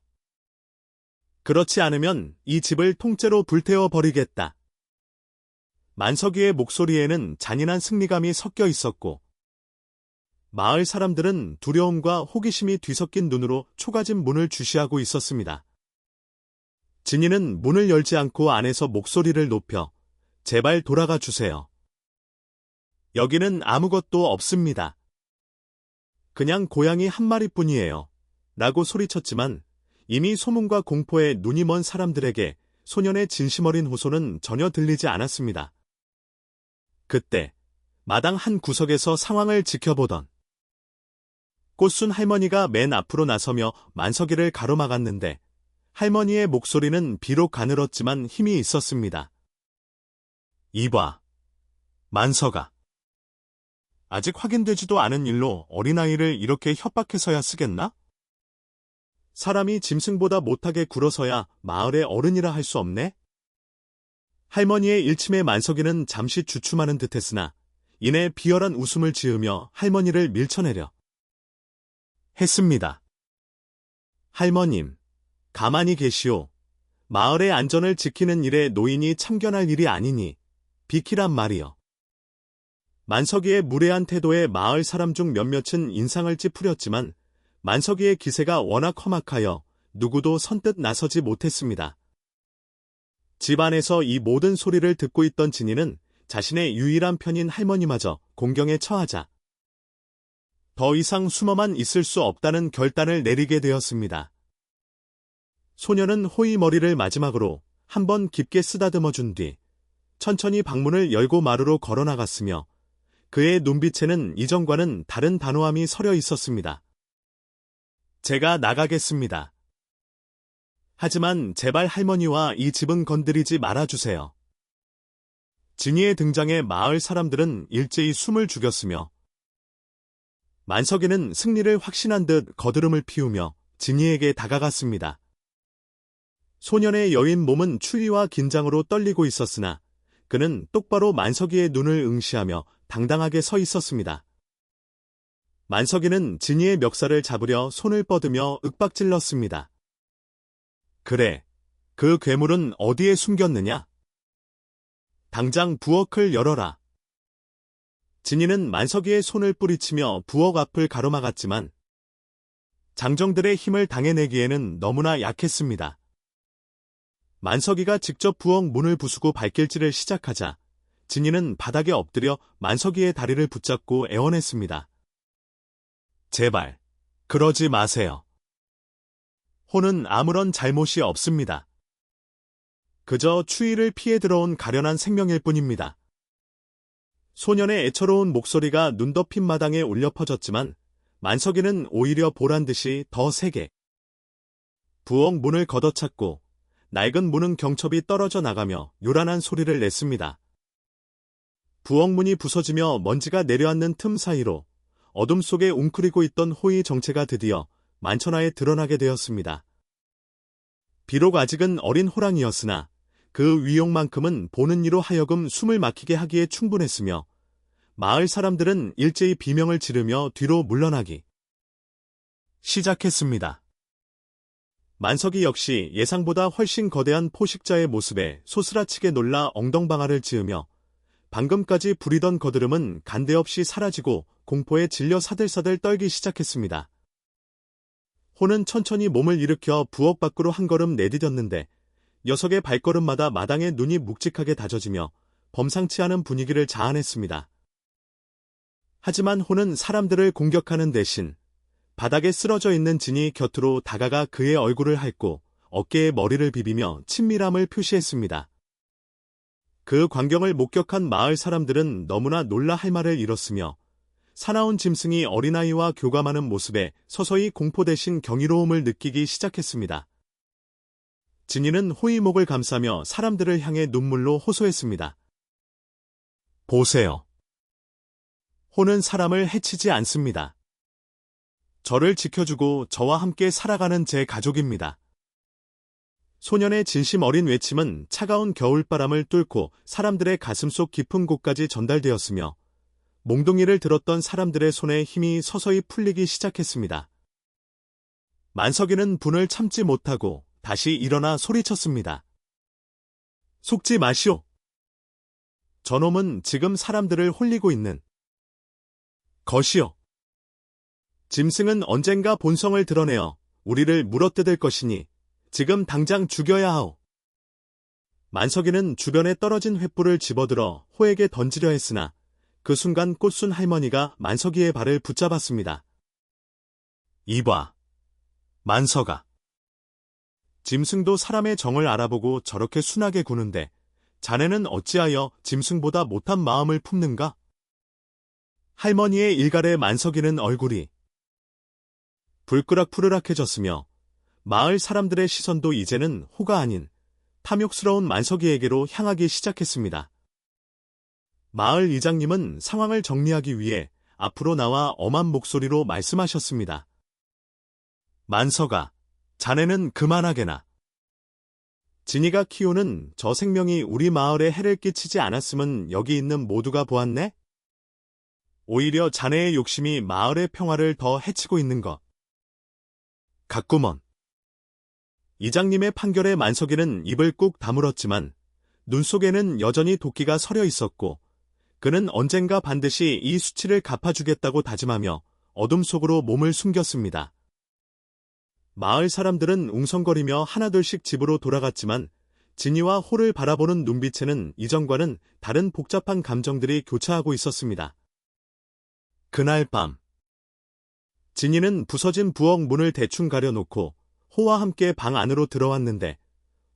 그렇지 않으면 이 집을 통째로 불태워 버리겠다. 만석이의 목소리에는 잔인한 승리감이 섞여 있었고 마을 사람들은 두려움과 호기심이 뒤섞인 눈으로 초가집 문을 주시하고 있었습니다. 진이는 문을 열지 않고 안에서 목소리를 높여 제발 돌아가 주세요. 여기는 아무것도 없습니다. 그냥 고양이 한 마리뿐이에요. 라고 소리쳤지만 이미 소문과 공포에 눈이 먼 사람들에게 소년의 진심 어린 호소는 전혀 들리지 않았습니다. 그때 마당 한 구석에서 상황을 지켜보던 꽃순 할머니가 맨 앞으로 나서며 만석이를 가로막았는데 할머니의 목소리는 비록 가늘었지만 힘이 있었습니다. 이봐, 만석아. 아직 확인되지도 않은 일로 어린아이를 이렇게 협박해서야 쓰겠나? 사람이 짐승보다 못하게 굴어서야 마을의 어른이라 할 수 없네? 할머니의 일침에 만석이는 잠시 주춤하는 듯했으나 이내 비열한 웃음을 지으며 할머니를 밀쳐내려 했습니다. 할머님, 가만히 계시오. 마을의 안전을 지키는 일에 노인이 참견할 일이 아니니 비키란 말이여. 만석이의 무례한 태도에 마을 사람 중 몇몇은 인상을 찌푸렸지만 만석이의 기세가 워낙 험악하여 누구도 선뜻 나서지 못했습니다. 집 안에서 이 모든 소리를 듣고 있던 진이는 자신의 유일한 편인 할머니마저 공경에 처하자 더 이상 숨어만 있을 수 없다는 결단을 내리게 되었습니다. 소녀는 호의 머리를 마지막으로 한번 깊게 쓰다듬어 준 뒤 천천히 방문을 열고 마루로 걸어나갔으며 그의 눈빛에는 이전과는 다른 단호함이 서려 있었습니다. 제가 나가겠습니다. 하지만 제발 할머니와 이 집은 건드리지 말아주세요. 진이의 등장에 마을 사람들은 일제히 숨을 죽였으며 만석이는 승리를 확신한 듯 거드름을 피우며 진이에게 다가갔습니다. 소년의 여인 몸은 추위와 긴장으로 떨리고 있었으나 그는 똑바로 만석이의 눈을 응시하며 당당하게 서 있었습니다. 만석이는 진이의 멱살을 잡으려 손을 뻗으며 윽박질렀습니다. 그래, 그 괴물은 어디에 숨겼느냐? 당장 부엌을 열어라. 진이는 만석이의 손을 뿌리치며 부엌 앞을 가로막았지만 장정들의 힘을 당해내기에는 너무나 약했습니다. 만석이가 직접 부엌 문을 부수고 발길질을 시작하자 진이는 바닥에 엎드려 만석이의 다리를 붙잡고 애원했습니다. 제발, 그러지 마세요. 호는 아무런 잘못이 없습니다. 그저 추위를 피해 들어온 가련한 생명일 뿐입니다. 소년의 애처로운 목소리가 눈 덮인 마당에 울려 퍼졌지만 만석이는 오히려 보란듯이 더 세게 부엌 문을 걷어찼고 낡은 무능 경첩이 떨어져 나가며 요란한 소리를 냈습니다. 부엌 문이 부서지며 먼지가 내려앉는 틈 사이로 어둠 속에 웅크리고 있던 호의 정체가 드디어 만천하에 드러나게 되었습니다. 비록 아직은 어린 호랑이였으나 그 위용만큼은 보는 이로 하여금 숨을 막히게 하기에 충분했으며 마을 사람들은 일제히 비명을 지르며 뒤로 물러나기 시작했습니다. 만석이 역시 예상보다 훨씬 거대한 포식자의 모습에 소스라치게 놀라 엉덩방아를 찌으며 방금까지 부리던 거드름은 간데없이 사라지고 공포에 질려 사들사들 떨기 시작했습니다. 호는 천천히 몸을 일으켜 부엌 밖으로 한 걸음 내디뎠는데 녀석의 발걸음마다 마당에 눈이 묵직하게 다져지며 범상치 않은 분위기를 자아냈습니다. 하지만 호는 사람들을 공격하는 대신 바닥에 쓰러져 있는 진이 곁으로 다가가 그의 얼굴을 핥고 어깨에 머리를 비비며 친밀함을 표시했습니다. 그 광경을 목격한 마을 사람들은 너무나 놀라 할 말을 잃었으며 사나운 짐승이 어린아이와 교감하는 모습에 서서히 공포 대신 경이로움을 느끼기 시작했습니다. 진이는 호의 목을 감싸며 사람들을 향해 눈물로 호소했습니다. 보세요. 호는 사람을 해치지 않습니다. 저를 지켜주고 저와 함께 살아가는 제 가족입니다. 소년의 진심 어린 외침은 차가운 겨울바람을 뚫고 사람들의 가슴속 깊은 곳까지 전달되었으며 몽둥이를 들었던 사람들의 손에 힘이 서서히 풀리기 시작했습니다. 만석이는 분을 참지 못하고 다시 일어나 소리쳤습니다. 속지 마시오. 저놈은 지금 사람들을 홀리고 있는 것이요. 짐승은 언젠가 본성을 드러내어 우리를 물어뜯을 것이니 지금 당장 죽여야 하오. 만석이는 주변에 떨어진 횃불을 집어들어 호에게 던지려 했으나 그 순간 꽃순 할머니가 만석이의 발을 붙잡았습니다. 이봐, 만석아. 짐승도 사람의 정을 알아보고 저렇게 순하게 구는데 자네는 어찌하여 짐승보다 못한 마음을 품는가? 할머니의 일갈에 만석이는 얼굴이 불끄락푸르락해졌으며 마을 사람들의 시선도 이제는 호가 아닌 탐욕스러운 만석이에게로 향하기 시작했습니다. 마을 이장님은 상황을 정리하기 위해 앞으로 나와 엄한 목소리로 말씀하셨습니다. 만석아, 자네는 그만하게나. 진이가 키우는 저 생명이 우리 마을에 해를 끼치지 않았음은 여기 있는 모두가 보았네? 오히려 자네의 욕심이 마을의 평화를 더 해치고 있는 것 같구먼. 이장님의 판결에 만석이는 입을 꾹 다물었지만 눈 속에는 여전히 도끼가 서려 있었고 그는 언젠가 반드시 이 수치를 갚아주겠다고 다짐하며 어둠 속으로 몸을 숨겼습니다. 마을 사람들은 웅성거리며 하나둘씩 집으로 돌아갔지만 진이와 호를 바라보는 눈빛에는 이전과는 다른 복잡한 감정들이 교차하고 있었습니다. 그날 밤 진이는 부서진 부엌 문을 대충 가려놓고 호와 함께 방 안으로 들어왔는데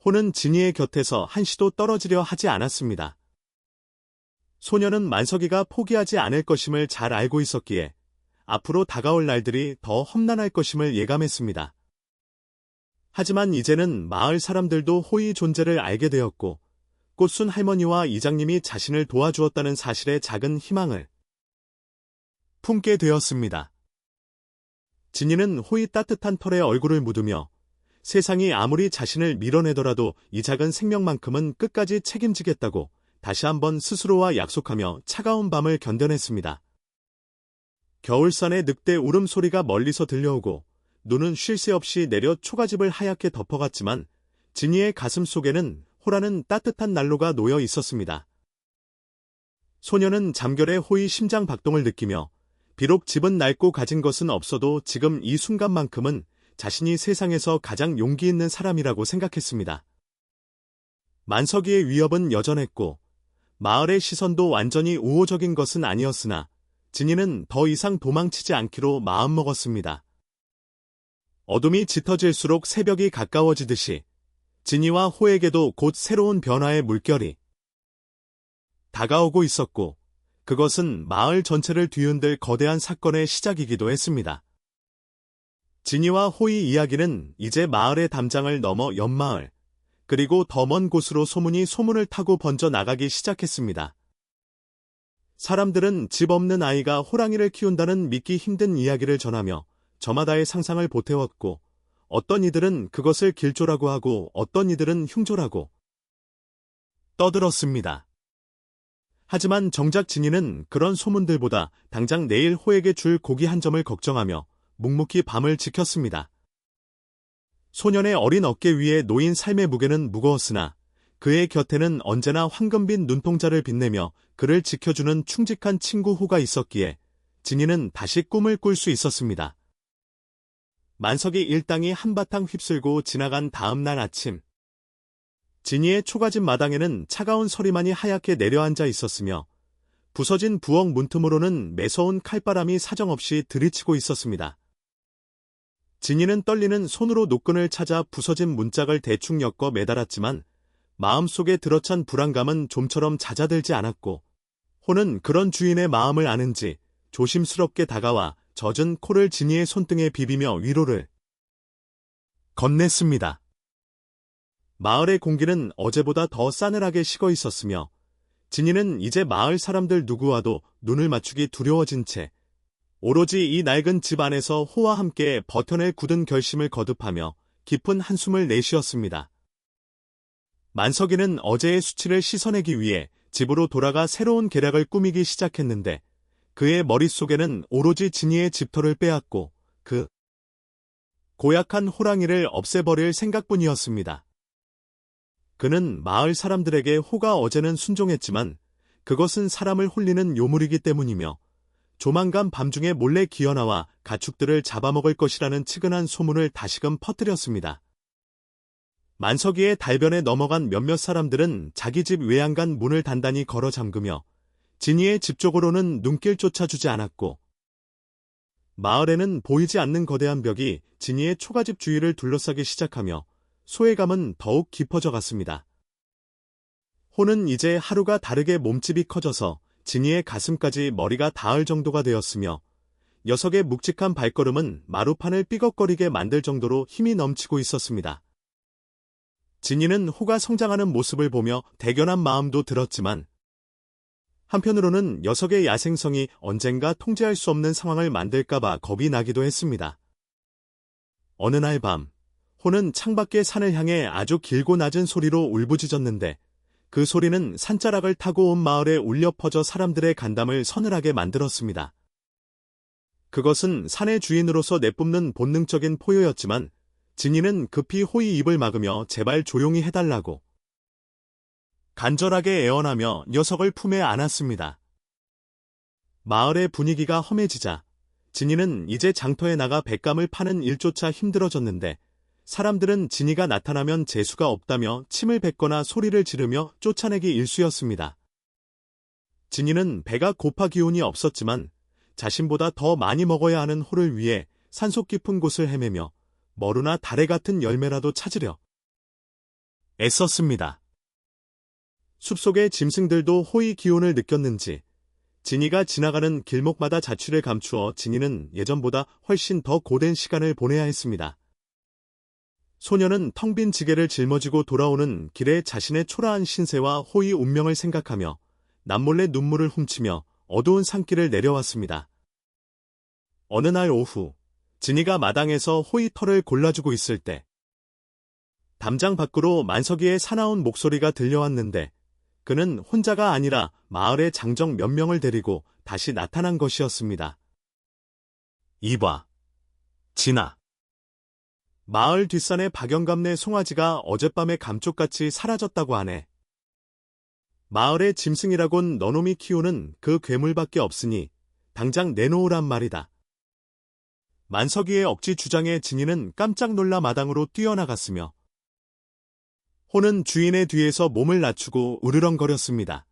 호는 진이의 곁에서 한시도 떨어지려 하지 않았습니다. 소녀는 만석이가 포기하지 않을 것임을 잘 알고 있었기에 앞으로 다가올 날들이 더 험난할 것임을 예감했습니다. 하지만 이제는 마을 사람들도 호의 존재를 알게 되었고 꽃순 할머니와 이장님이 자신을 도와주었다는 사실에 작은 희망을 품게 되었습니다. 진이는 호의 따뜻한 털에 얼굴을 묻으며 세상이 아무리 자신을 밀어내더라도 이 작은 생명만큼은 끝까지 책임지겠다고 다시 한번 스스로와 약속하며 차가운 밤을 견뎌냈습니다. 겨울산의 늑대 울음소리가 멀리서 들려오고 눈은 쉴 새 없이 내려 초가집을 하얗게 덮어갔지만 진이의 가슴 속에는 호라는 따뜻한 난로가 놓여 있었습니다. 소녀는 잠결에 호의 심장 박동을 느끼며 비록 집은 낡고 가진 것은 없어도 지금 이 순간만큼은 자신이 세상에서 가장 용기 있는 사람이라고 생각했습니다. 만석이의 위협은 여전했고 마을의 시선도 완전히 우호적인 것은 아니었으나 진이는 더 이상 도망치지 않기로 마음먹었습니다. 어둠이 짙어질수록 새벽이 가까워지듯이 진이와 호에게도 곧 새로운 변화의 물결이 다가오고 있었고 그것은 마을 전체를 뒤흔들 거대한 사건의 시작이기도 했습니다. 진이와 호의 이야기는 이제 마을의 담장을 넘어 옆마을, 그리고 더 먼 곳으로 소문이 소문을 타고 번져 나가기 시작했습니다. 사람들은 집 없는 아이가 호랑이를 키운다는 믿기 힘든 이야기를 전하며 저마다의 상상을 보태웠고 어떤 이들은 그것을 길조라고 하고 어떤 이들은 흉조라고 떠들었습니다. 하지만 정작 진이는 그런 소문들보다 당장 내일 호에게 줄 고기 한 점을 걱정하며 묵묵히 밤을 지켰습니다. 소년의 어린 어깨 위에 놓인 삶의 무게는 무거웠으나 그의 곁에는 언제나 황금빛 눈동자를 빛내며 그를 지켜주는 충직한 친구 호가 있었기에 진이는 다시 꿈을 꿀 수 있었습니다. 만석이 일당이 한바탕 휩쓸고 지나간 다음 날 아침, 진이의 초가집 마당에는 차가운 서리만이 하얗게 내려앉아 있었으며 부서진 부엌 문틈으로는 매서운 칼바람이 사정없이 들이치고 있었습니다. 진이는 떨리는 손으로 노끈을 찾아 부서진 문짝을 대충 엮어 매달았지만 마음속에 들어찬 불안감은 좀처럼 잦아들지 않았고 호는 그런 주인의 마음을 아는지 조심스럽게 다가와 젖은 코를 진이의 손등에 비비며 위로를 건넸습니다. 마을의 공기는 어제보다 더 싸늘하게 식어 있었으며 진이는 이제 마을 사람들 누구와도 눈을 맞추기 두려워진 채 오로지 이 낡은 집 안에서 호와 함께 버텨낼 굳은 결심을 거듭하며 깊은 한숨을 내쉬었습니다. 만석이는 어제의 수치를 씻어내기 위해 집으로 돌아가 새로운 계략을 꾸미기 시작했는데 그의 머릿속에는 오로지 진이의 집터를 빼앗고 그 고약한 호랑이를 없애버릴 생각뿐이었습니다. 그는 마을 사람들에게 호가 어제는 순종했지만 그것은 사람을 홀리는 요물이기 때문이며 조만간 밤중에 몰래 기어나와 가축들을 잡아먹을 것이라는 측은한 소문을 다시금 퍼뜨렸습니다. 만석이의 달변에 넘어간 몇몇 사람들은 자기 집 외양간 문을 단단히 걸어 잠그며 진이의 집 쪽으로는 눈길조차 주지 않았고 마을에는 보이지 않는 거대한 벽이 진이의 초가집 주위를 둘러싸기 시작하며 소외감은 더욱 깊어져 갔습니다. 호는 이제 하루가 다르게 몸집이 커져서 진이의 가슴까지 머리가 닿을 정도가 되었으며 녀석의 묵직한 발걸음은 마루판을 삐걱거리게 만들 정도로 힘이 넘치고 있었습니다. 진이는 호가 성장하는 모습을 보며 대견한 마음도 들었지만 한편으로는 녀석의 야생성이 언젠가 통제할 수 없는 상황을 만들까봐 겁이 나기도 했습니다. 어느 날 밤, 호는 창밖의 산을 향해 아주 길고 낮은 소리로 울부짖었는데 그 소리는 산자락을 타고 온 마을에 울려 퍼져 사람들의 간담을 서늘하게 만들었습니다. 그것은 산의 주인으로서 내뿜는 본능적인 포효였지만 진이는 급히 호의 입을 막으며 제발 조용히 해달라고 간절하게 애원하며 녀석을 품에 안았습니다. 마을의 분위기가 험해지자 진이는 이제 장터에 나가 볏감을 파는 일조차 힘들어졌는데 사람들은 진이가 나타나면 재수가 없다며 침을 뱉거나 소리를 지르며 쫓아내기 일쑤였습니다. 진이는 배가 고파 기운이 없었지만 자신보다 더 많이 먹어야 하는 호를 위해 산속 깊은 곳을 헤매며 머루나 다래 같은 열매라도 찾으려 애썼습니다. 숲속의 짐승들도 호의 기운을 느꼈는지 진이가 지나가는 길목마다 자취를 감추어 진이는 예전보다 훨씬 더 고된 시간을 보내야 했습니다. 소녀는 텅 빈 지게를 짊어지고 돌아오는 길에 자신의 초라한 신세와 호의 운명을 생각하며 남몰래 눈물을 훔치며 어두운 산길을 내려왔습니다. 어느 날 오후 진이가 마당에서 호의 털을 골라주고 있을 때 담장 밖으로 만석이의 사나운 목소리가 들려왔는데 그는 혼자가 아니라 마을의 장정 몇 명을 데리고 다시 나타난 것이었습니다. 이봐, 진아. 마을 뒷산의 박영감네 송아지가 어젯밤에 감쪽같이 사라졌다고 하네. 마을의 짐승이라곤 너놈이 키우는 그 괴물밖에 없으니 당장 내놓으란 말이다. 만석이의 억지 주장에 진이는 깜짝 놀라 마당으로 뛰어나갔으며 호는 주인의 뒤에서 몸을 낮추고 으르렁거렸습니다.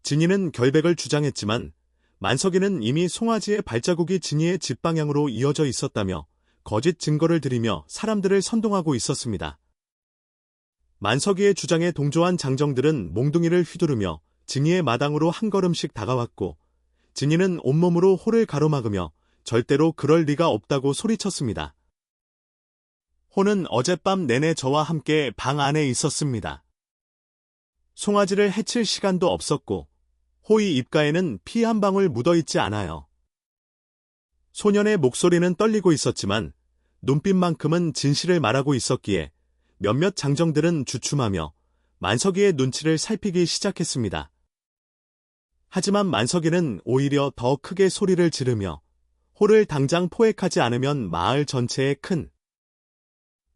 진이는 결백을 주장했지만 만석이는 이미 송아지의 발자국이 진이의 집 방향으로 이어져 있었다며 거짓 증거를 들이며 사람들을 선동하고 있었습니다. 만석이의 주장에 동조한 장정들은 몽둥이를 휘두르며 진이의 마당으로 한 걸음씩 다가왔고 진이는 온몸으로 호를 가로막으며 절대로 그럴 리가 없다고 소리쳤습니다. 호는 어젯밤 내내 저와 함께 방 안에 있었습니다. 송아지를 해칠 시간도 없었고 호의 입가에는 피 한 방울 묻어있지 않아요. 소년의 목소리는 떨리고 있었지만 눈빛만큼은 진실을 말하고 있었기에 몇몇 장정들은 주춤하며 만석이의 눈치를 살피기 시작했습니다. 하지만 만석이는 오히려 더 크게 소리를 지르며 호를 당장 포획하지 않으면 마을 전체에 큰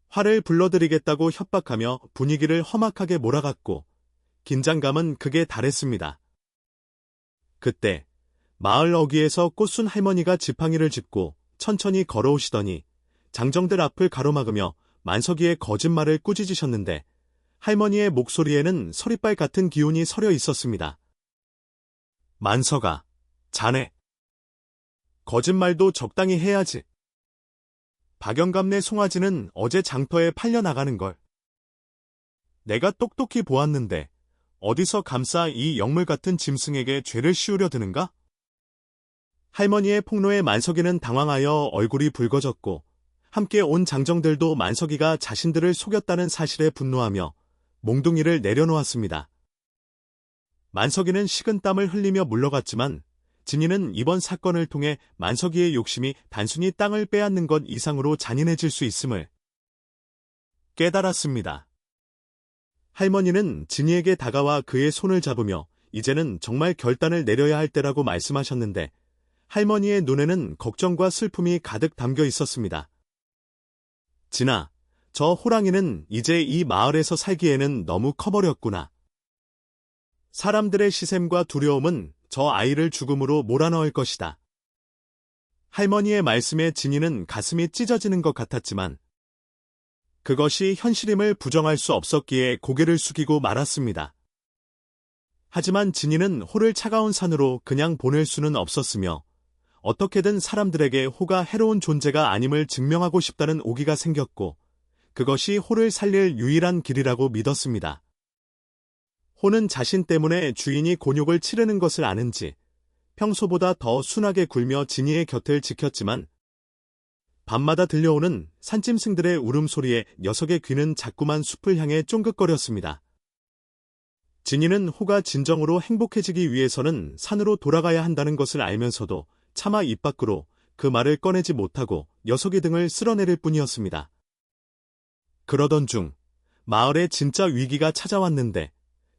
화를 불러들이겠다고 협박하며 분위기를 험악하게 몰아갔고 긴장감은 극에 달했습니다. 그때 마을 어귀에서 꽃순 할머니가 지팡이를 짚고 천천히 걸어오시더니 장정들 앞을 가로막으며 만석이의 거짓말을 꾸짖으셨는데 할머니의 목소리에는 서리빨 같은 기운이 서려 있었습니다. 만석아, 자네. 거짓말도 적당히 해야지. 박영감네 송아지는 어제 장터에 팔려나가는 걸 내가 똑똑히 보았는데 어디서 감싸 이 영물 같은 짐승에게 죄를 씌우려 드는가? 할머니의 폭로에 만석이는 당황하여 얼굴이 붉어졌고 함께 온 장정들도 만석이가 자신들을 속였다는 사실에 분노하며 몽둥이를 내려놓았습니다. 만석이는 식은땀을 흘리며 물러갔지만 진이는 이번 사건을 통해 만석이의 욕심이 단순히 땅을 빼앗는 것 이상으로 잔인해질 수 있음을 깨달았습니다. 할머니는 진이에게 다가와 그의 손을 잡으며 이제는 정말 결단을 내려야 할 때라고 말씀하셨는데 할머니의 눈에는 걱정과 슬픔이 가득 담겨 있었습니다. 진아, 저 호랑이는 이제 이 마을에서 살기에는 너무 커버렸구나. 사람들의 시샘과 두려움은 저 아이를 죽음으로 몰아넣을 것이다. 할머니의 말씀에 진이는 가슴이 찢어지는 것 같았지만 그것이 현실임을 부정할 수 없었기에 고개를 숙이고 말았습니다. 하지만 진이는 호를 차가운 산으로 그냥 보낼 수는 없었으며 어떻게든 사람들에게 호가 해로운 존재가 아님을 증명하고 싶다는 오기가 생겼고 그것이 호를 살릴 유일한 길이라고 믿었습니다. 호는 자신 때문에 주인이 곤욕을 치르는 것을 아는지 평소보다 더 순하게 굴며 진이의 곁을 지켰지만 밤마다 들려오는 산짐승들의 울음소리에 녀석의 귀는 자꾸만 숲을 향해 쫑긋거렸습니다. 진이는 호가 진정으로 행복해지기 위해서는 산으로 돌아가야 한다는 것을 알면서도 차마 입 밖으로 그 말을 꺼내지 못하고 녀석의 등을 쓸어내릴 뿐이었습니다. 그러던 중 마을에 진짜 위기가 찾아왔는데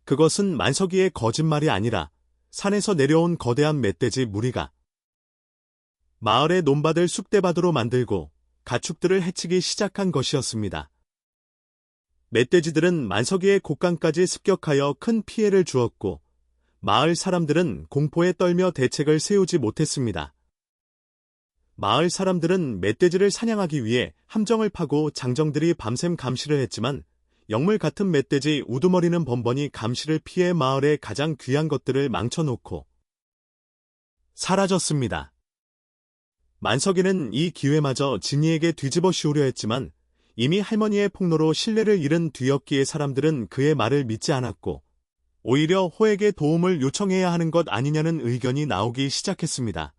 그것은 만석이의 거짓말이 아니라 산에서 내려온 거대한 멧돼지 무리가 마을의 논밭을 쑥대밭으로 만들고 가축들을 해치기 시작한 것이었습니다. 멧돼지들은 만석이의 곳간까지 습격하여 큰 피해를 주었고 마을 사람들은 공포에 떨며 대책을 세우지 못했습니다. 마을 사람들은 멧돼지를 사냥하기 위해 함정을 파고 장정들이 밤샘 감시를 했지만 영물 같은 멧돼지 우두머리는 번번이 감시를 피해 마을의 가장 귀한 것들을 망쳐놓고 사라졌습니다. 만석이는 이 기회마저 진이에게 뒤집어 씌우려 했지만 이미 할머니의 폭로로 신뢰를 잃은 뒤엎기의 사람들은 그의 말을 믿지 않았고 오히려 호에게 도움을 요청해야 하는 것 아니냐는 의견이 나오기 시작했습니다.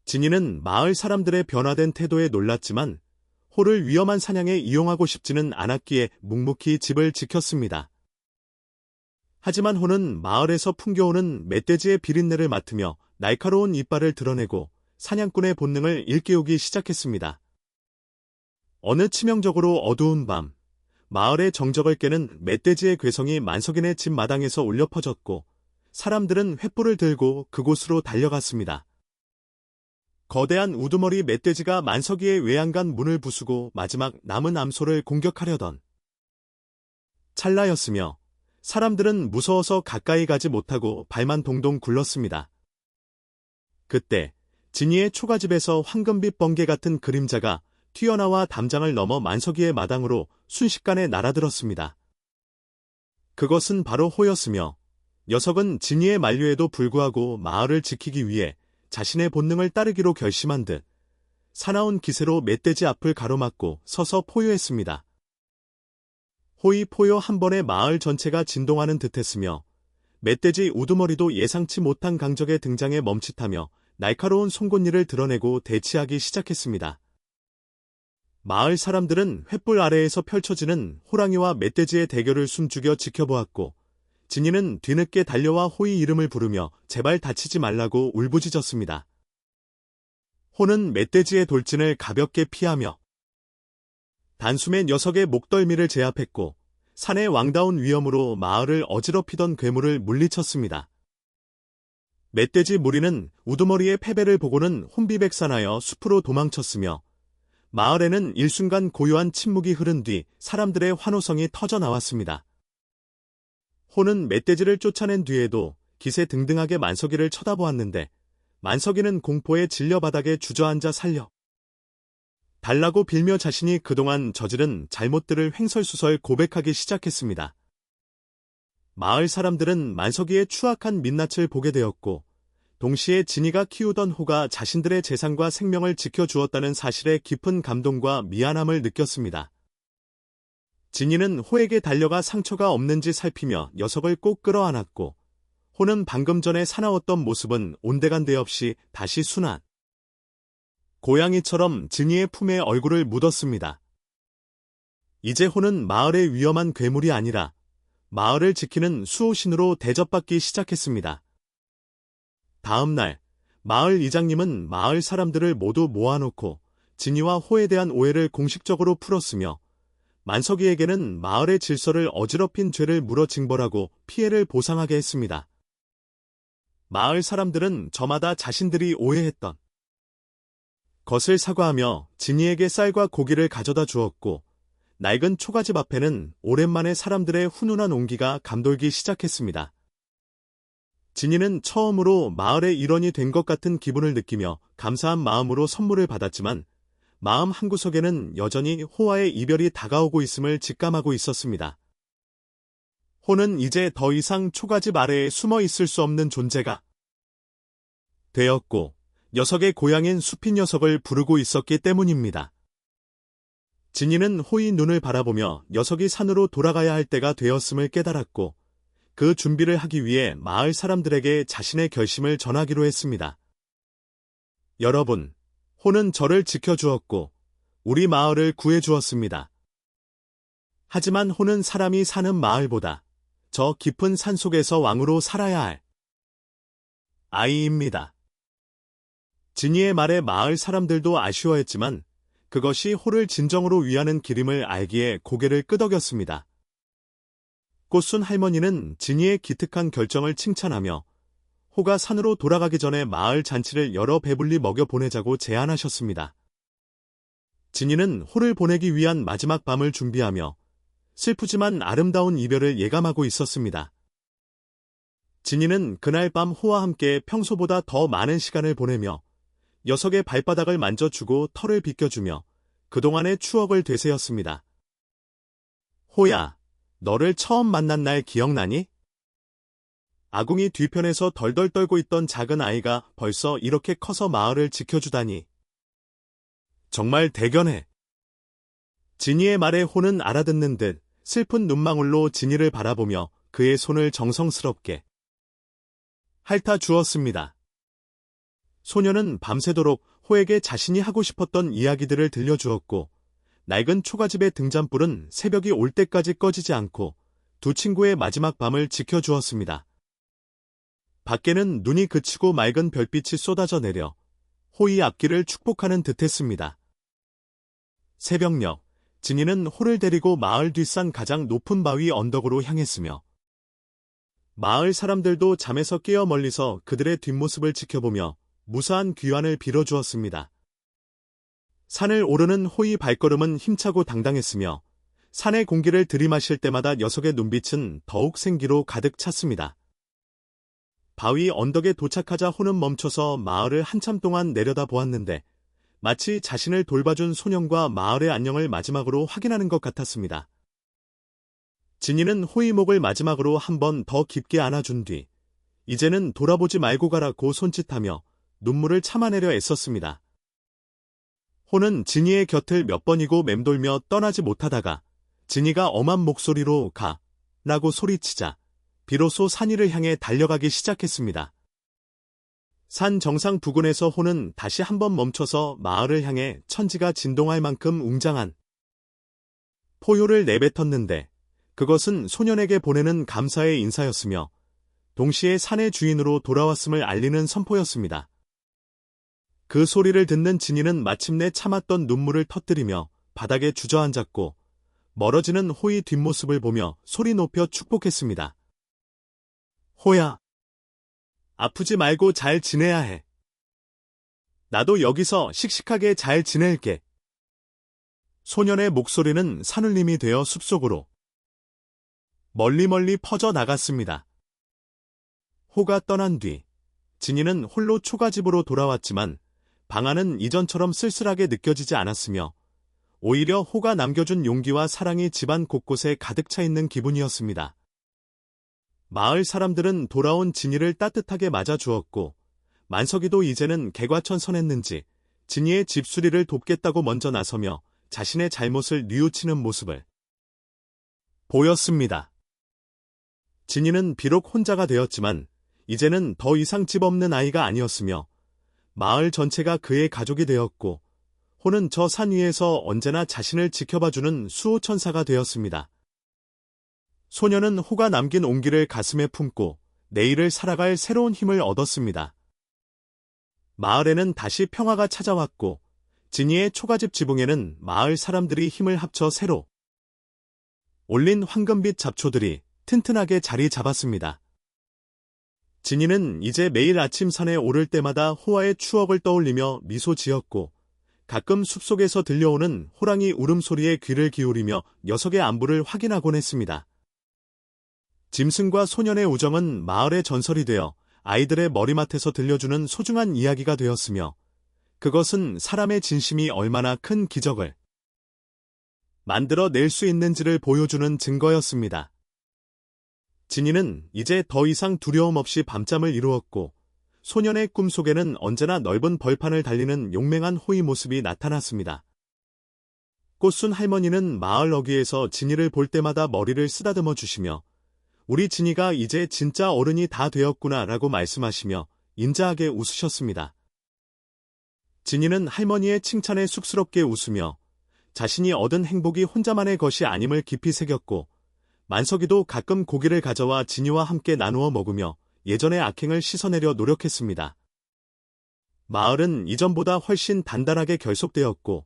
진이는 마을 사람들의 변화된 태도에 놀랐지만 호를 위험한 사냥에 이용하고 싶지는 않았기에 묵묵히 집을 지켰습니다. 하지만 호는 마을에서 풍겨오는 멧돼지의 비린내를 맡으며 날카로운 이빨을 드러내고 사냥꾼의 본능을 일깨우기 시작했습니다. 어느 치명적으로 어두운 밤, 마을의 정적을 깨는 멧돼지의 괴성이 만석인의 집 마당에서 울려 퍼졌고 사람들은 횃불을 들고 그곳으로 달려갔습니다. 거대한 우두머리 멧돼지가 만석이의 외양간 문을 부수고 마지막 남은 암소를 공격하려던 찰나였으며 사람들은 무서워서 가까이 가지 못하고 발만 동동 굴렀습니다. 그때 진이의 초가집에서 황금빛 번개 같은 그림자가 튀어나와 담장을 넘어 만석이의 마당으로 순식간에 날아들었습니다. 그것은 바로 호였으며 녀석은 진이의 만류에도 불구하고 마을을 지키기 위해 자신의 본능을 따르기로 결심한 듯 사나운 기세로 멧돼지 앞을 가로막고 서서 포효했습니다. 호의 포효 한 번에 마을 전체가 진동하는 듯했으며 멧돼지 우두머리도 예상치 못한 강적의 등장에 멈칫하며 날카로운 송곳니를 드러내고 대치하기 시작했습니다. 마을 사람들은 횃불 아래에서 펼쳐지는 호랑이와 멧돼지의 대결을 숨죽여 지켜보았고 진이는 뒤늦게 달려와 호의 이름을 부르며 제발 다치지 말라고 울부짖었습니다. 호는 멧돼지의 돌진을 가볍게 피하며 단숨에 녀석의 목덜미를 제압했고 산의 왕다운 위엄으로 마을을 어지럽히던 괴물을 물리쳤습니다. 멧돼지 무리는 우두머리의 패배를 보고는 혼비백산하여 숲으로 도망쳤으며 마을에는 일순간 고요한 침묵이 흐른 뒤 사람들의 환호성이 터져나왔습니다. 호는 멧돼지를 쫓아낸 뒤에도 기세 등등하게 만석이를 쳐다보았는데 만석이는 공포에 질려 바닥에 주저앉아 살려 달라고 빌며 자신이 그동안 저지른 잘못들을 횡설수설 고백하기 시작했습니다. 마을 사람들은 만석이의 추악한 민낯을 보게 되었고 동시에 진이가 키우던 호가 자신들의 재산과 생명을 지켜주었다는 사실에 깊은 감동과 미안함을 느꼈습니다. 진이는 호에게 달려가 상처가 없는지 살피며 녀석을 꼭 끌어안았고 호는 방금 전에 사나웠던 모습은 온데간데 없이 다시 순한 고양이처럼 진이의 품에 얼굴을 묻었습니다. 이제 호는 마을의 위험한 괴물이 아니라 마을을 지키는 수호신으로 대접받기 시작했습니다. 다음 날, 마을 이장님은 마을 사람들을 모두 모아놓고 진이와 호에 대한 오해를 공식적으로 풀었으며 만석이에게는 마을의 질서를 어지럽힌 죄를 물어 징벌하고 피해를 보상하게 했습니다. 마을 사람들은 저마다 자신들이 오해했던 것을 사과하며 진이에게 쌀과 고기를 가져다 주었고 낡은 초가집 앞에는 오랜만에 사람들의 훈훈한 온기가 감돌기 시작했습니다. 진이는 처음으로 마을의 일원이 된 것 같은 기분을 느끼며 감사한 마음으로 선물을 받았지만 마음 한구석에는 여전히 호와의 이별이 다가오고 있음을 직감하고 있었습니다. 호는 이제 더 이상 초가집 아래에 숨어 있을 수 없는 존재가 되었고 녀석의 고향인 숲이 녀석을 부르고 있었기 때문입니다. 진이는 호의 눈을 바라보며 녀석이 산으로 돌아가야 할 때가 되었음을 깨달았고 그 준비를 하기 위해 마을 사람들에게 자신의 결심을 전하기로 했습니다. 여러분, 호는 저를 지켜주었고 우리 마을을 구해주었습니다. 하지만 호는 사람이 사는 마을보다 저 깊은 산속에서 왕으로 살아야 할 아이입니다. 진이의 말에 마을 사람들도 아쉬워했지만 그것이 호를 진정으로 위하는 길임을 알기에 고개를 끄덕였습니다. 꽃순 할머니는 진이의 기특한 결정을 칭찬하며 호가 산으로 돌아가기 전에 마을 잔치를 여러 배불리 먹여 보내자고 제안하셨습니다. 진이는 호를 보내기 위한 마지막 밤을 준비하며 슬프지만 아름다운 이별을 예감하고 있었습니다. 진이는 그날 밤 호와 함께 평소보다 더 많은 시간을 보내며 녀석의 발바닥을 만져주고 털을 빗겨주며 그동안의 추억을 되새었습니다. 호야, 너를 처음 만난 날 기억나니? 아궁이 뒤편에서 덜덜 떨고 있던 작은 아이가 벌써 이렇게 커서 마을을 지켜주다니. 정말 대견해. 진이의 말에 호는 알아듣는 듯 슬픈 눈망울로 진이를 바라보며 그의 손을 정성스럽게 핥아 주었습니다. 소녀는 밤새도록 호에게 자신이 하고 싶었던 이야기들을 들려주었고 낡은 초가집의 등잔불은 새벽이 올 때까지 꺼지지 않고 두 친구의 마지막 밤을 지켜주었습니다. 밖에는 눈이 그치고 맑은 별빛이 쏟아져 내려 호의 앞길을 축복하는 듯했습니다. 새벽녘, 진이는 호를 데리고 마을 뒷산 가장 높은 바위 언덕으로 향했으며 마을 사람들도 잠에서 깨어 멀리서 그들의 뒷모습을 지켜보며 무사한 귀환을 빌어주었습니다. 산을 오르는 호의 발걸음은 힘차고 당당했으며 산의 공기를 들이마실 때마다 녀석의 눈빛은 더욱 생기로 가득 찼습니다. 바위 언덕에 도착하자 호는 멈춰서 마을을 한참 동안 내려다보았는데 마치 자신을 돌봐준 소년과 마을의 안녕을 마지막으로 확인하는 것 같았습니다. 진이는 호의 목을 마지막으로 한 번 더 깊게 안아준 뒤 이제는 돌아보지 말고 가라고 손짓하며 눈물을 참아내려 애썼습니다. 호는 진이의 곁을 몇 번이고 맴돌며 떠나지 못하다가 진이가 엄한 목소리로 가 라고 소리치자 비로소 산 위를 향해 달려가기 시작했습니다. 산 정상 부근에서 호는 다시 한번 멈춰서 마을을 향해 천지가 진동할 만큼 웅장한 포효를 내뱉었는데 그것은 소년에게 보내는 감사의 인사였으며 동시에 산의 주인으로 돌아왔음을 알리는 선포였습니다. 그 소리를 듣는 진이는 마침내 참았던 눈물을 터뜨리며 바닥에 주저앉았고 멀어지는 호의 뒷모습을 보며 소리 높여 축복했습니다. 호야, 아프지 말고 잘 지내야 해. 나도 여기서 씩씩하게 잘 지낼게. 소년의 목소리는 산울림이 되어 숲속으로 멀리 퍼져 나갔습니다. 호가 떠난 뒤 진이는 홀로 초가집으로 돌아왔지만 방 안은 이전처럼 쓸쓸하게 느껴지지 않았으며 오히려 호가 남겨준 용기와 사랑이 집안 곳곳에 가득 차 있는 기분이었습니다. 마을 사람들은 돌아온 진이를 따뜻하게 맞아주었고 만석이도 이제는 개과천선했는지 진이의 집수리를 돕겠다고 먼저 나서며 자신의 잘못을 뉘우치는 모습을 보였습니다. 진이는 비록 혼자가 되었지만 이제는 더 이상 집 없는 아이가 아니었으며 마을 전체가 그의 가족이 되었고 호는 저 산 위에서 언제나 자신을 지켜봐주는 수호천사가 되었습니다. 소녀는 호가 남긴 온기를 가슴에 품고 내일을 살아갈 새로운 힘을 얻었습니다. 마을에는 다시 평화가 찾아왔고 지니의 초가집 지붕에는 마을 사람들이 힘을 합쳐 새로 올린 황금빛 잡초들이 튼튼하게 자리 잡았습니다. 지니는 이제 매일 아침 산에 오를 때마다 호와의 추억을 떠올리며 미소 지었고 가끔 숲속에서 들려오는 호랑이 울음소리에 귀를 기울이며 녀석의 안부를 확인하곤 했습니다. 짐승과 소년의 우정은 마을의 전설이 되어 아이들의 머리맡에서 들려주는 소중한 이야기가 되었으며 그것은 사람의 진심이 얼마나 큰 기적을 만들어낼 수 있는지를 보여주는 증거였습니다. 지니는 이제 더 이상 두려움 없이 밤잠을 이루었고 소년의 꿈속에는 언제나 넓은 벌판을 달리는 용맹한 호의 모습이 나타났습니다. 꽃순 할머니는 마을 어귀에서 지니를 볼 때마다 머리를 쓰다듬어 주시며 우리 지니가 이제 진짜 어른이 다 되었구나 라고 말씀하시며 인자하게 웃으셨습니다. 지니는 할머니의 칭찬에 쑥스럽게 웃으며 자신이 얻은 행복이 혼자만의 것이 아님을 깊이 새겼고 만석이도 가끔 고기를 가져와 지니와 함께 나누어 먹으며 예전의 악행을 씻어내려 노력했습니다. 마을은 이전보다 훨씬 단단하게 결속되었고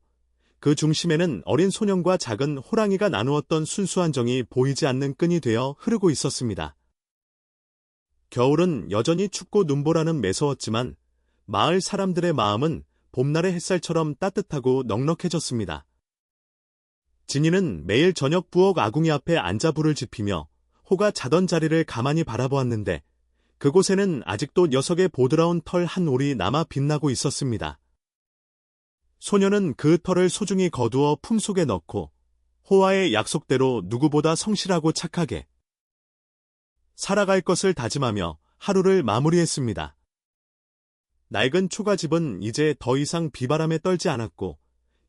그 중심에는 어린 소년과 작은 호랑이가 나누었던 순수한 정이 보이지 않는 끈이 되어 흐르고 있었습니다. 겨울은 여전히 춥고 눈보라는 매서웠지만 마을 사람들의 마음은 봄날의 햇살처럼 따뜻하고 넉넉해졌습니다. 지니는 매일 저녁 부엌 아궁이 앞에 앉아 불을 지피며 호가 자던 자리를 가만히 바라보았는데 그곳에는 아직도 녀석의 보드라운 털 한 올이 남아 빛나고 있었습니다. 소녀는 그 털을 소중히 거두어 품속에 넣고 호와의 약속대로 누구보다 성실하고 착하게 살아갈 것을 다짐하며 하루를 마무리했습니다. 낡은 초가집은 이제 더 이상 비바람에 떨지 않았고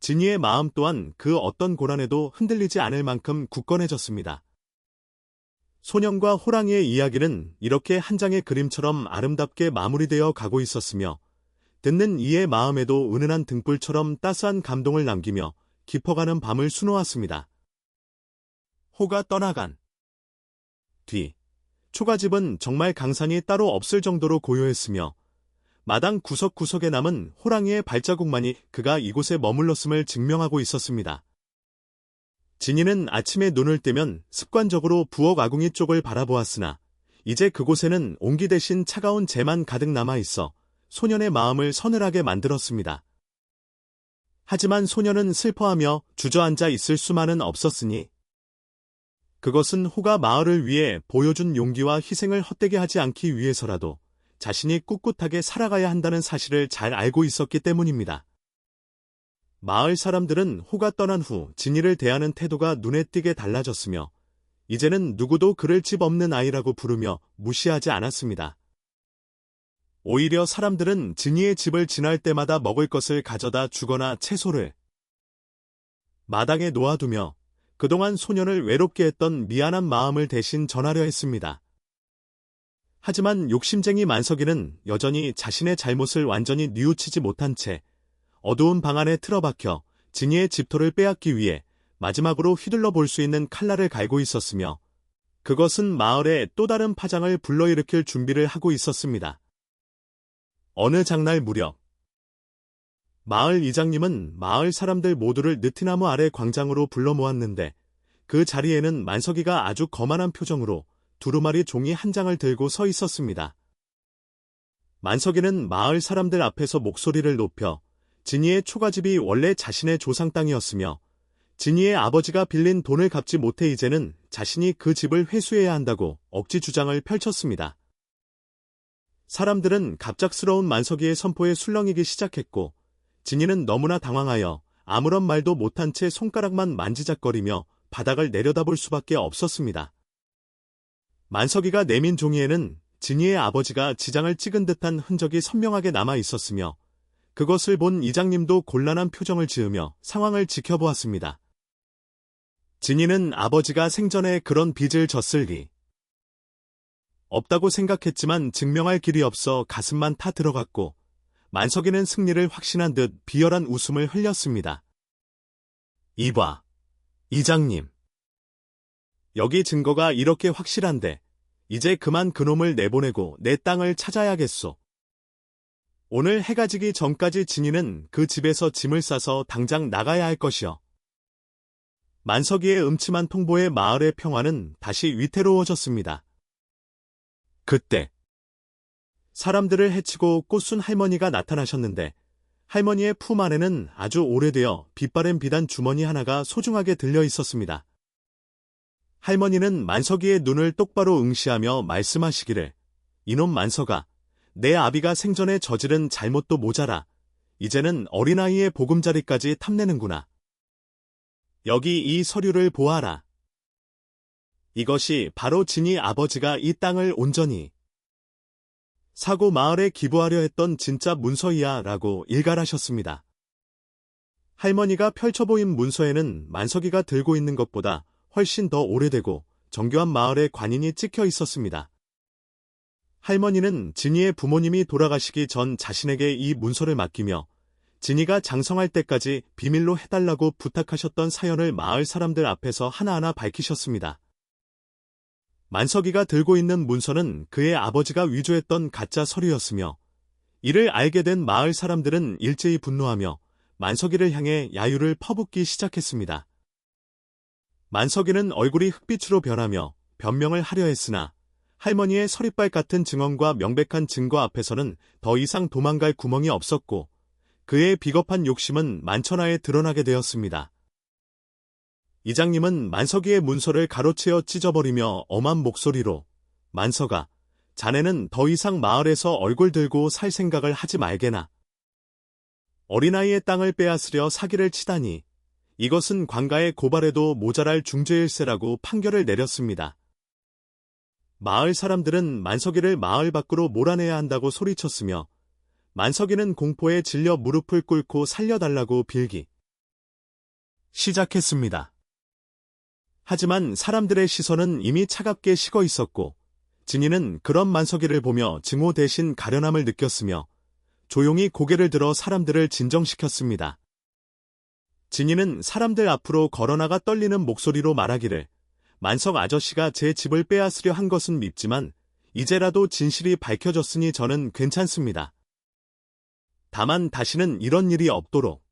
지니의 마음 또한 그 어떤 고난에도 흔들리지 않을 만큼 굳건해졌습니다. 소년과 호랑이의 이야기는 이렇게 한 장의 그림처럼 아름답게 마무리되어 가고 있었으며 듣는 이의 마음에도 은은한 등불처럼 따스한 감동을 남기며 깊어가는 밤을 수놓았습니다. 호가 떠나간 뒤 초가집은 정말 강산이 따로 없을 정도로 고요했으며 마당 구석구석에 남은 호랑이의 발자국만이 그가 이곳에 머물렀음을 증명하고 있었습니다. 지니는 아침에 눈을 뜨면 습관적으로 부엌 아궁이 쪽을 바라보았으나 이제 그곳에는 온기 대신 차가운 재만 가득 남아있어 소년의 마음을 서늘하게 만들었습니다. 하지만 소년은 슬퍼하며 주저앉아 있을 수만은 없었으니 그것은 호가 마을을 위해 보여준 용기와 희생을 헛되게 하지 않기 위해서라도 자신이 꿋꿋하게 살아가야 한다는 사실을 잘 알고 있었기 때문입니다. 마을 사람들은 호가 떠난 후 지니를 대하는 태도가 눈에 띄게 달라졌으며 이제는 누구도 그를 집 없는 아이라고 부르며 무시하지 않았습니다. 오히려 사람들은 지니의 집을 지날 때마다 먹을 것을 가져다 주거나 채소를 마당에 놓아두며 그동안 소년을 외롭게 했던 미안한 마음을 대신 전하려 했습니다. 하지만 욕심쟁이 만석이는 여전히 자신의 잘못을 완전히 뉘우치지 못한 채 어두운 방 안에 틀어박혀 지니의 집토를 빼앗기 위해 마지막으로 휘둘러 볼 수 있는 칼날을 갈고 있었으며 그것은 마을에 또 다른 파장을 불러일으킬 준비를 하고 있었습니다. 어느 장날 무렵 마을 이장님은 마을 사람들 모두를 느티나무 아래 광장으로 불러 모았는데 그 자리에는 만석이가 아주 거만한 표정으로 두루마리 종이 한 장을 들고 서 있었습니다. 만석이는 마을 사람들 앞에서 목소리를 높여 지니의 초가집이 원래 자신의 조상 땅이었으며 지니의 아버지가 빌린 돈을 갚지 못해 이제는 자신이 그 집을 회수해야 한다고 억지 주장을 펼쳤습니다. 사람들은 갑작스러운 만석이의 선포에 술렁이기 시작했고 지니는 너무나 당황하여 아무런 말도 못한 채 손가락만 만지작거리며 바닥을 내려다볼 수밖에 없었습니다. 만석이가 내민 종이에는 지니의 아버지가 지장을 찍은 듯한 흔적이 선명하게 남아 있었으며 그것을 본 이장님도 곤란한 표정을 지으며 상황을 지켜보았습니다. 지니는 아버지가 생전에 그런 빚을 졌을 리 없다고 생각했지만 증명할 길이 없어 가슴만 타 들어갔고 만석이는 승리를 확신한 듯 비열한 웃음을 흘렸습니다. 이봐, 이장님. 여기 증거가 이렇게 확실한데 이제 그만 그놈을 내보내고 내 땅을 찾아야겠소. 오늘 해가 지기 전까지 진이는 그 집에서 짐을 싸서 당장 나가야 할 것이요. 만석이의 음침한 통보에 마을의 평화는 다시 위태로워졌습니다. 그때 사람들을 해치고 꽃순 할머니가 나타나셨는데 할머니의 품 안에는 아주 오래되어 빛바랜 비단 주머니 하나가 소중하게 들려 있었습니다. 할머니는 만석이의 눈을 똑바로 응시하며 말씀하시기를 이놈 만석아, 내 아비가 생전에 저지른 잘못도 모자라 이제는 어린아이의 보금자리까지 탐내는구나. 여기 이 서류를 보아라. 이것이 바로 진이 아버지가 이 땅을 온전히 사고 마을에 기부하려 했던 진짜 문서이야 라고 일갈하셨습니다. 할머니가 펼쳐보인 문서에는 만석이가 들고 있는 것보다 훨씬 더 오래되고 정교한 마을의 관인이 찍혀 있었습니다. 할머니는 진이의 부모님이 돌아가시기 전 자신에게 이 문서를 맡기며 진이가 장성할 때까지 비밀로 해달라고 부탁하셨던 사연을 마을 사람들 앞에서 하나하나 밝히셨습니다. 만석이가 들고 있는 문서는 그의 아버지가 위조했던 가짜 서류였으며 이를 알게 된 마을 사람들은 일제히 분노하며 만석이를 향해 야유를 퍼붓기 시작했습니다. 만석이는 얼굴이 흑빛으로 변하며 변명을 하려 했으나 할머니의 서리빨 같은 증언과 명백한 증거 앞에서는 더 이상 도망갈 구멍이 없었고 그의 비겁한 욕심은 만천하에 드러나게 되었습니다. 이장님은 만석이의 문서를 가로채어 찢어버리며 엄한 목소리로 만석아, 자네는 더 이상 마을에서 얼굴 들고 살 생각을 하지 말게나. 어린아이의 땅을 빼앗으려 사기를 치다니 이것은 관가의 고발에도 모자랄 중죄일세라고 판결을 내렸습니다. 마을 사람들은 만석이를 마을 밖으로 몰아내야 한다고 소리쳤으며 만석이는 공포에 질려 무릎을 꿇고 살려달라고 빌기 시작했습니다. 하지만 사람들의 시선은 이미 차갑게 식어 있었고 진이는 그런 만석이를 보며 증오 대신 가련함을 느꼈으며 조용히 고개를 들어 사람들을 진정시켰습니다. 진이는 사람들 앞으로 걸어나가 떨리는 목소리로 말하기를 만석 아저씨가 제 집을 빼앗으려 한 것은 밉지만 이제라도 진실이 밝혀졌으니 저는 괜찮습니다. 다만 다시는 이런 일이 없도록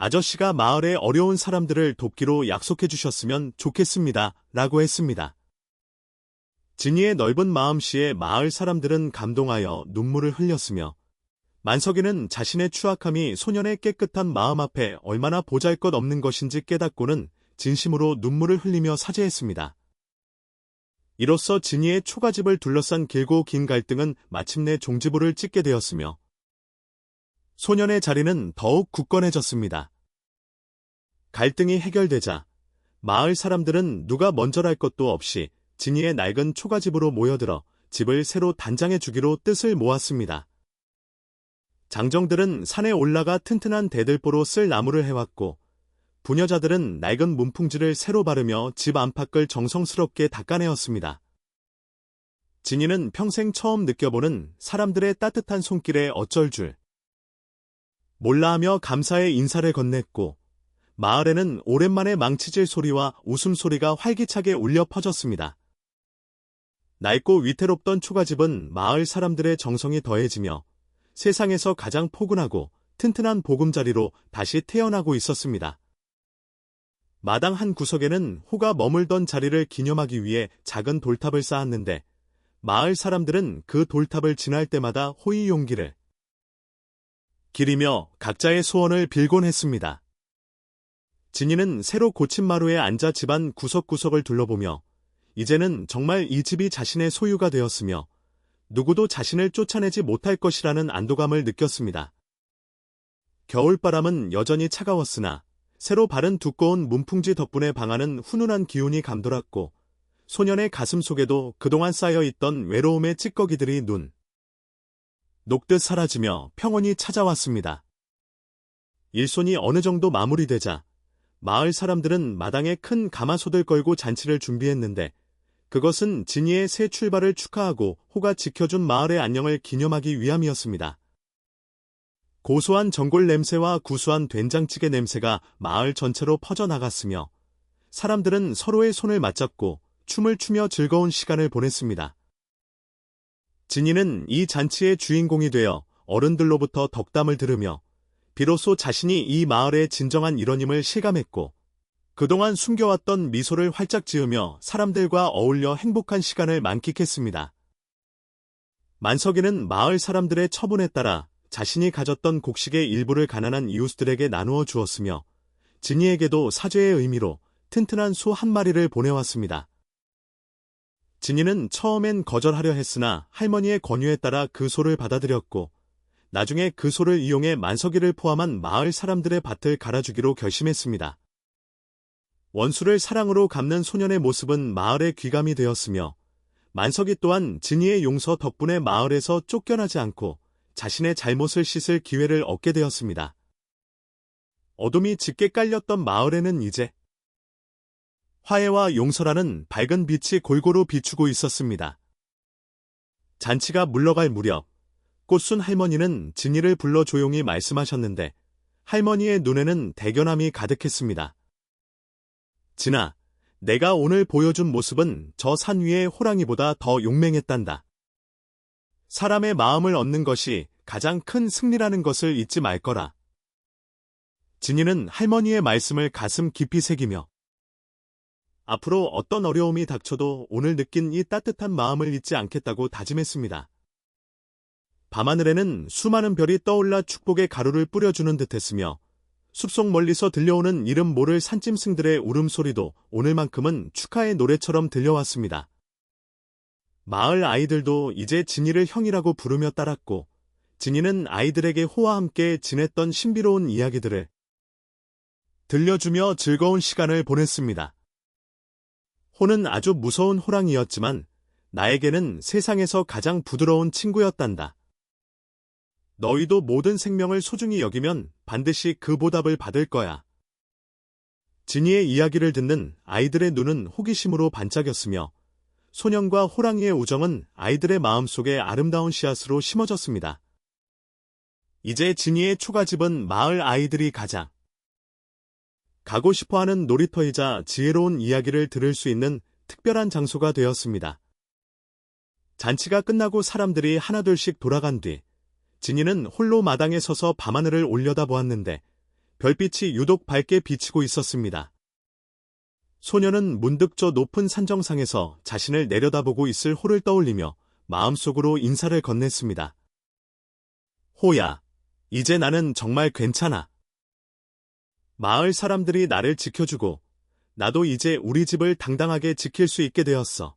아저씨가 마을의 어려운 사람들을 돕기로 약속해 주셨으면 좋겠습니다. 라고 했습니다. 진이의 넓은 마음씨에 마을 사람들은 감동하여 눈물을 흘렸으며 만석이는 자신의 추악함이 소년의 깨끗한 마음 앞에 얼마나 보잘것없는 것인지 깨닫고는 진심으로 눈물을 흘리며 사죄했습니다. 이로써 진이의 초가집을 둘러싼 길고 긴 갈등은 마침내 종지부를 찍게 되었으며 소년의 자리는 더욱 굳건해졌습니다. 갈등이 해결되자 마을 사람들은 누가 먼저랄 것도 없이 진이의 낡은 초가집으로 모여들어 집을 새로 단장해 주기로 뜻을 모았습니다. 장정들은 산에 올라가 튼튼한 대들보로 쓸 나무를 해왔고 부녀자들은 낡은 문풍지를 새로 바르며 집 안팎을 정성스럽게 닦아내었습니다. 진이는 평생 처음 느껴보는 사람들의 따뜻한 손길에 어쩔 줄 몰라하며 감사의 인사를 건넸고 마을에는 오랜만에 망치질 소리와 웃음소리가 활기차게 울려 퍼졌습니다. 낡고 위태롭던 초가집은 마을 사람들의 정성이 더해지며 세상에서 가장 포근하고 튼튼한 보금자리로 다시 태어나고 있었습니다. 마당 한 구석에는 호가 머물던 자리를 기념하기 위해 작은 돌탑을 쌓았는데 마을 사람들은 그 돌탑을 지날 때마다 호의 용기를 기리며 각자의 소원을 빌곤 했습니다. 진이는 새로 고친 마루에 앉아 집안 구석구석을 둘러보며 이제는 정말 이 집이 자신의 소유가 되었으며 누구도 자신을 쫓아내지 못할 것이라는 안도감을 느꼈습니다. 겨울바람은 여전히 차가웠으나 새로 바른 두꺼운 문풍지 덕분에 방안은 훈훈한 기운이 감돌았고 소년의 가슴 속에도 그동안 쌓여있던 외로움의 찌꺼기들이 녹듯 사라지며 평온이 찾아왔습니다. 일손이 어느 정도 마무리되자 마을 사람들은 마당에 큰 가마솥을 걸고 잔치를 준비했는데 그것은 진이의 새 출발을 축하하고 호가 지켜준 마을의 안녕을 기념하기 위함이었습니다. 고소한 전골 냄새와 구수한 된장찌개 냄새가 마을 전체로 퍼져나갔으며 사람들은 서로의 손을 맞잡고 춤을 추며 즐거운 시간을 보냈습니다. 진이는 이 잔치의 주인공이 되어 어른들로부터 덕담을 들으며 비로소 자신이 이 마을의 진정한 일원임을 실감했고 그동안 숨겨왔던 미소를 활짝 지으며 사람들과 어울려 행복한 시간을 만끽했습니다. 만석이는 마을 사람들의 처분에 따라 자신이 가졌던 곡식의 일부를 가난한 이웃들에게 나누어 주었으며 진이에게도 사죄의 의미로 튼튼한 소 한 마리를 보내왔습니다. 진이는 처음엔 거절하려 했으나 할머니의 권유에 따라 그 소를 받아들였고 나중에 그 소를 이용해 만석이를 포함한 마을 사람들의 밭을 갈아주기로 결심했습니다. 원수를 사랑으로 갚는 소년의 모습은 마을에 귀감이 되었으며 만석이 또한 진이의 용서 덕분에 마을에서 쫓겨나지 않고 자신의 잘못을 씻을 기회를 얻게 되었습니다. 어둠이 짙게 깔렸던 마을에는 이제 화해와 용서라는 밝은 빛이 골고루 비추고 있었습니다. 잔치가 물러갈 무렵 꽃순 할머니는 진이를 불러 조용히 말씀하셨는데 할머니의 눈에는 대견함이 가득했습니다. 진아, 내가 오늘 보여준 모습은 저 산 위의 호랑이보다 더 용맹했단다. 사람의 마음을 얻는 것이 가장 큰 승리라는 것을 잊지 말 거라. 진이는 할머니의 말씀을 가슴 깊이 새기며 앞으로 어떤 어려움이 닥쳐도 오늘 느낀 이 따뜻한 마음을 잊지 않겠다고 다짐했습니다. 밤하늘에는 수많은 별이 떠올라 축복의 가루를 뿌려주는 듯했으며 숲속 멀리서 들려오는 이름 모를 산짐승들의 울음소리도 오늘만큼은 축하의 노래처럼 들려왔습니다. 마을 아이들도 이제 진이를 형이라고 부르며 따랐고 진이는 아이들에게 호와 함께 지냈던 신비로운 이야기들을 들려주며 즐거운 시간을 보냈습니다. 호는 아주 무서운 호랑이였지만 나에게는 세상에서 가장 부드러운 친구였단다. 너희도 모든 생명을 소중히 여기면 반드시 그 보답을 받을 거야. 진이의 이야기를 듣는 아이들의 눈은 호기심으로 반짝였으며 소년과 호랑이의 우정은 아이들의 마음속에 아름다운 씨앗으로 심어졌습니다. 이제 진이의 초가집은 마을 아이들이 가장 가고 싶어하는 놀이터이자 지혜로운 이야기를 들을 수 있는 특별한 장소가 되었습니다. 잔치가 끝나고 사람들이 하나둘씩 돌아간 뒤 진이는 홀로 마당에 서서 밤하늘을 올려다보았는데 별빛이 유독 밝게 비치고 있었습니다. 소녀는 문득 저 높은 산정상에서 자신을 내려다보고 있을 호를 떠올리며 마음속으로 인사를 건넸습니다. 호야, 이제 나는 정말 괜찮아. 마을 사람들이 나를 지켜주고 나도 이제 우리 집을 당당하게 지킬 수 있게 되었어.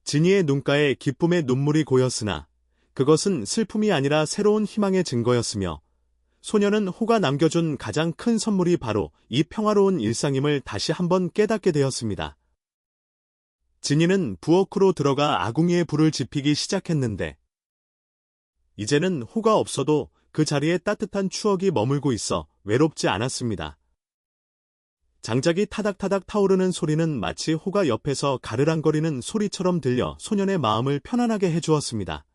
진이의 눈가에 기쁨의 눈물이 고였으나 그것은 슬픔이 아니라 새로운 희망의 증거였으며 소녀는 호가 남겨준 가장 큰 선물이 바로 이 평화로운 일상임을 다시 한번 깨닫게 되었습니다. 진이는 부엌으로 들어가 아궁이에 불을 지피기 시작했는데 이제는 호가 없어도 그 자리에 따뜻한 추억이 머물고 있어 외롭지 않았습니다. 장작이 타닥타닥 타오르는 소리는 마치 호가 옆에서 가르랑거리는 소리처럼 들려 소년의 마음을 편안하게 해주었습니다.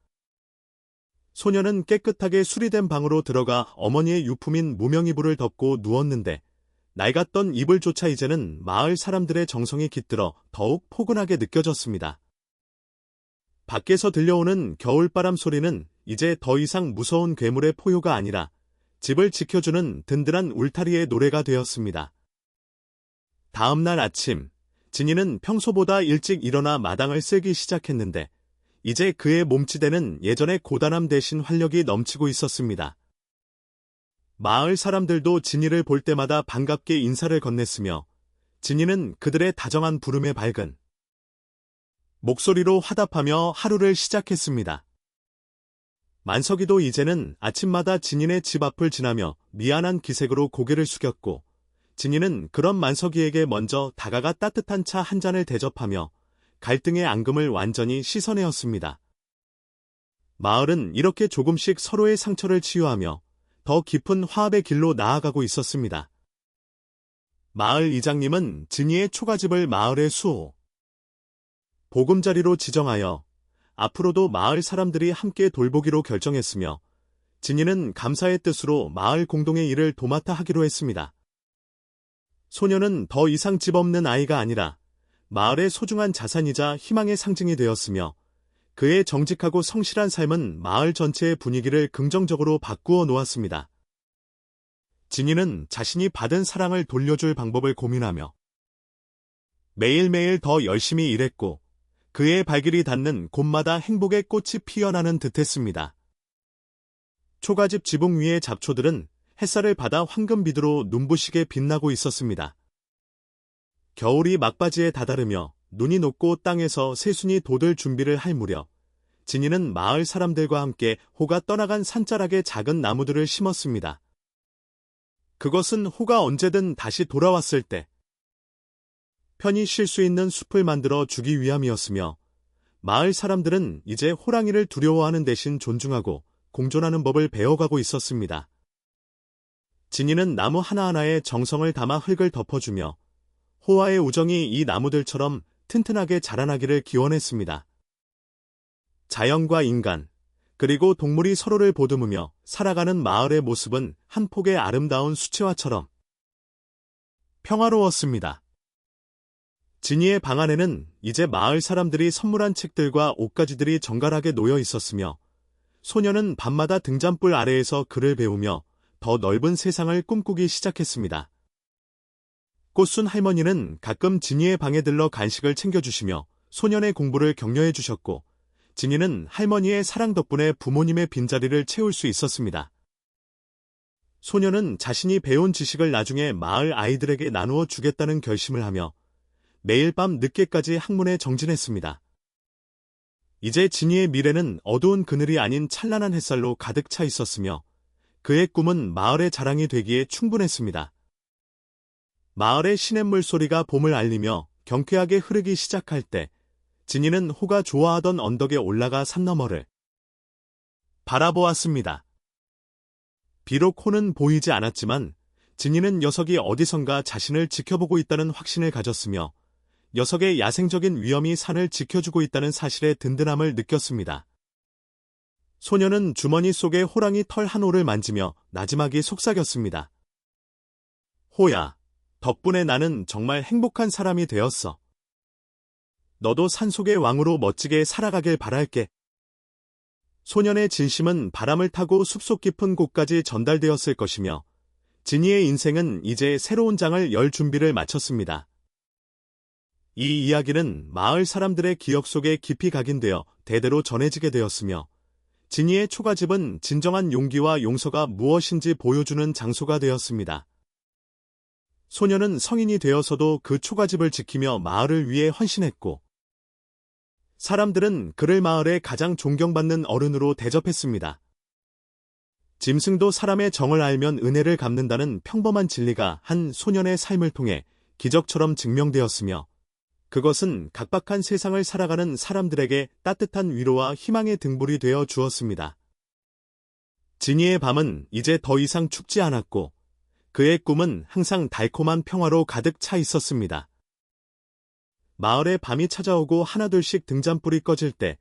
소년은 깨끗하게 수리된 방으로 들어가 어머니의 유품인 무명이불을 덮고 누웠는데 낡았던 이불조차 이제는 마을 사람들의 정성이 깃들어 더욱 포근하게 느껴졌습니다. 밖에서 들려오는 겨울바람 소리는 이제 더 이상 무서운 괴물의 포효가 아니라 집을 지켜주는 든든한 울타리의 노래가 되었습니다. 다음 날 아침, 진이는 평소보다 일찍 일어나 마당을 쓸기 시작했는데 이제 그의 몸치대는 예전의 고단함 대신 활력이 넘치고 있었습니다. 마을 사람들도 진이를 볼 때마다 반갑게 인사를 건넸으며 진이는 그들의 다정한 부름에 밝은 목소리로 화답하며 하루를 시작했습니다. 만석이도 이제는 아침마다 진이네 집 앞을 지나며 미안한 기색으로 고개를 숙였고 진이는 그런 만석이에게 먼저 다가가 따뜻한 차 한 잔을 대접하며 갈등의 앙금을 완전히 씻어내었습니다. 마을은 이렇게 조금씩 서로의 상처를 치유하며 더 깊은 화합의 길로 나아가고 있었습니다. 마을 이장님은 진이의 초가집을 마을의 수호 보금자리로 지정하여 앞으로도 마을 사람들이 함께 돌보기로 결정했으며 진이는 감사의 뜻으로 마을 공동의 일을 도맡아 하기로 했습니다. 소녀는 더 이상 집 없는 아이가 아니라 마을의 소중한 자산이자 희망의 상징이 되었으며 그의 정직하고 성실한 삶은 마을 전체의 분위기를 긍정적으로 바꾸어 놓았습니다. 진이는 자신이 받은 사랑을 돌려줄 방법을 고민하며 매일매일 더 열심히 일했고 그의 발길이 닿는 곳마다 행복의 꽃이 피어나는 듯했습니다. 초가집 지붕 위의 잡초들은 햇살을 받아 황금빛으로 눈부시게 빛나고 있었습니다. 겨울이 막바지에 다다르며 눈이 녹고 땅에서 새순이 돋을 준비를 할 무렵 진이는 마을 사람들과 함께 호가 떠나간 산자락에 작은 나무들을 심었습니다. 그것은 호가 언제든 다시 돌아왔을 때 편히 쉴 수 있는 숲을 만들어 주기 위함이었으며 마을 사람들은 이제 호랑이를 두려워하는 대신 존중하고 공존하는 법을 배워가고 있었습니다. 진이는 나무 하나하나에 정성을 담아 흙을 덮어주며 호와의 우정이 이 나무들처럼 튼튼하게 자라나기를 기원했습니다. 자연과 인간, 그리고 동물이 서로를 보듬으며 살아가는 마을의 모습은 한 폭의 아름다운 수채화처럼 평화로웠습니다. 진이의 방 안에는 이제 마을 사람들이 선물한 책들과 옷가지들이 정갈하게 놓여 있었으며 소녀는 밤마다 등잔불 아래에서 글을 배우며 더 넓은 세상을 꿈꾸기 시작했습니다. 꽃순 할머니는 가끔 진이의 방에 들러 간식을 챙겨주시며 소년의 공부를 격려해 주셨고 진이는 할머니의 사랑 덕분에 부모님의 빈자리를 채울 수 있었습니다. 소년은 자신이 배운 지식을 나중에 마을 아이들에게 나누어 주겠다는 결심을 하며 매일 밤 늦게까지 학문에 정진했습니다. 이제 진이의 미래는 어두운 그늘이 아닌 찬란한 햇살로 가득 차 있었으며 그의 꿈은 마을의 자랑이 되기에 충분했습니다. 마을의 시냇물 소리가 봄을 알리며 경쾌하게 흐르기 시작할 때 진이는 호가 좋아하던 언덕에 올라가 산 너머를 바라보았습니다. 비록 호는 보이지 않았지만 진이는 녀석이 어디선가 자신을 지켜보고 있다는 확신을 가졌으며 녀석의 야생적인 위험이 산을 지켜주고 있다는 사실의 든든함을 느꼈습니다. 소녀는 주머니 속에 호랑이 털 한 올을 만지며 나지막이 속삭였습니다. 호야, 덕분에 나는 정말 행복한 사람이 되었어. 너도 산속의 왕으로 멋지게 살아가길 바랄게. 소년의 진심은 바람을 타고 숲속 깊은 곳까지 전달되었을 것이며 진이의 인생은 이제 새로운 장을 열 준비를 마쳤습니다. 이 이야기는 마을 사람들의 기억 속에 깊이 각인되어 대대로 전해지게 되었으며 진이의 초가집은 진정한 용기와 용서가 무엇인지 보여주는 장소가 되었습니다. 소녀는 성인이 되어서도 그 초가집을 지키며 마을을 위해 헌신했고 사람들은 그를 마을의 가장 존경받는 어른으로 대접했습니다. 짐승도 사람의 정을 알면 은혜를 갚는다는 평범한 진리가 한 소년의 삶을 통해 기적처럼 증명되었으며 그것은 각박한 세상을 살아가는 사람들에게 따뜻한 위로와 희망의 등불이 되어 주었습니다. 진이의 밤은 이제 더 이상 춥지 않았고 그의 꿈은 항상 달콤한 평화로 가득 차 있었습니다. 마을에 밤이 찾아오고 하나둘씩 등잔불이 꺼질 때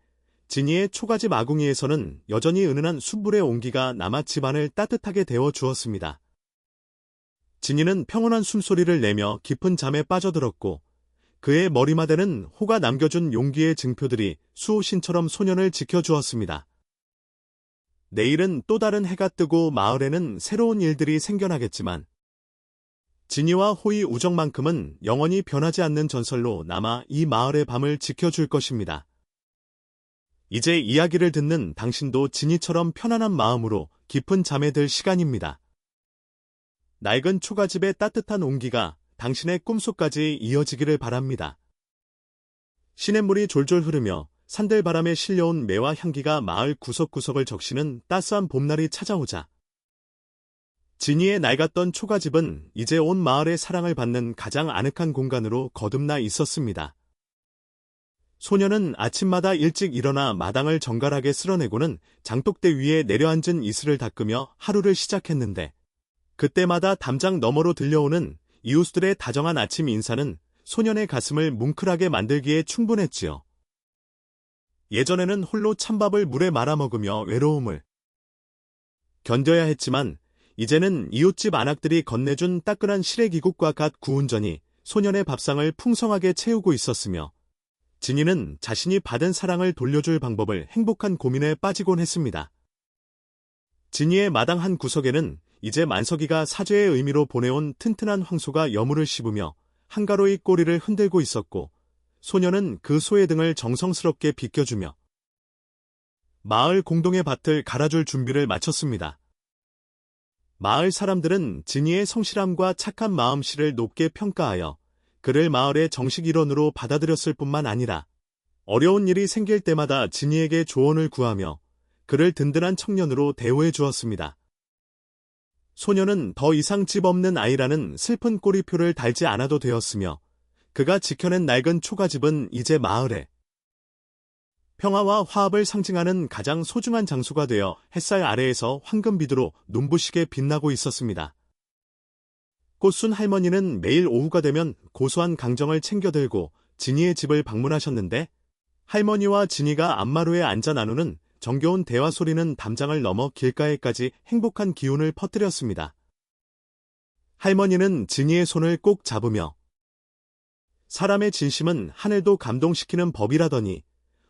진이의 초가집 아궁이에서는 여전히 은은한 숯불의 온기가 남아 집안을 따뜻하게 데워 주었습니다. 진이는 평온한 숨소리를 내며 깊은 잠에 빠져들었고 그의 머리맡에는 호가 남겨준 용기의 증표들이 수호신처럼 소년을 지켜주었습니다. 내일은 또 다른 해가 뜨고 마을에는 새로운 일들이 생겨나겠지만 진이와 호의 우정만큼은 영원히 변하지 않는 전설로 남아 이 마을의 밤을 지켜줄 것입니다. 이제 이야기를 듣는 당신도 진이처럼 편안한 마음으로 깊은 잠에 들 시간입니다. 낡은 초가집의 따뜻한 온기가 당신의 꿈속까지 이어지기를 바랍니다. 시냇물이 졸졸 흐르며 산들바람에 실려온 매와 향기가 마을 구석구석을 적시는 따스한 봄날이 찾아오자 진이의 낡았던 초가집은 이제 온 마을의 사랑을 받는 가장 아늑한 공간으로 거듭나 있었습니다. 소녀는 아침마다 일찍 일어나 마당을 정갈하게 쓸어내고는 장독대 위에 내려앉은 이슬을 닦으며 하루를 시작했는데 그때마다 담장 너머로 들려오는 이웃들의 다정한 아침 인사는 소년의 가슴을 뭉클하게 만들기에 충분했지요. 예전에는 홀로 찬밥을 물에 말아 먹으며 외로움을 견뎌야 했지만 이제는 이웃집 아낙들이 건네준 따끈한 시래기국과 갓 구운 전이 소년의 밥상을 풍성하게 채우고 있었으며 진이는 자신이 받은 사랑을 돌려줄 방법을 행복한 고민에 빠지곤 했습니다. 진이의 마당 한 구석에는 이제 만석이가 사죄의 의미로 보내온 튼튼한 황소가 여물을 씹으며 한가로이 꼬리를 흔들고 있었고 소년은 그 소의 등을 정성스럽게 빗겨주며 마을 공동의 밭을 갈아줄 준비를 마쳤습니다. 마을 사람들은 진이의 성실함과 착한 마음씨를 높게 평가하여 그를 마을의 정식 일원으로 받아들였을 뿐만 아니라 어려운 일이 생길 때마다 진이에게 조언을 구하며 그를 든든한 청년으로 대우해 주었습니다. 소년은 더 이상 집 없는 아이라는 슬픈 꼬리표를 달지 않아도 되었으며 그가 지켜낸 낡은 초가집은 이제 마을에 평화와 화합을 상징하는 가장 소중한 장소가 되어 햇살 아래에서 황금비두로 눈부시게 빛나고 있었습니다. 꽃순 할머니는 매일 오후가 되면 고소한 강정을 챙겨 들고 진이의 집을 방문하셨는데 할머니와 진이가 앞마루에 앉아 나누는 정겨운 대화 소리는 담장을 넘어 길가에까지 행복한 기운을 퍼뜨렸습니다. 할머니는 진이의 손을 꼭 잡으며 사람의 진심은 하늘도 감동시키는 법이라더니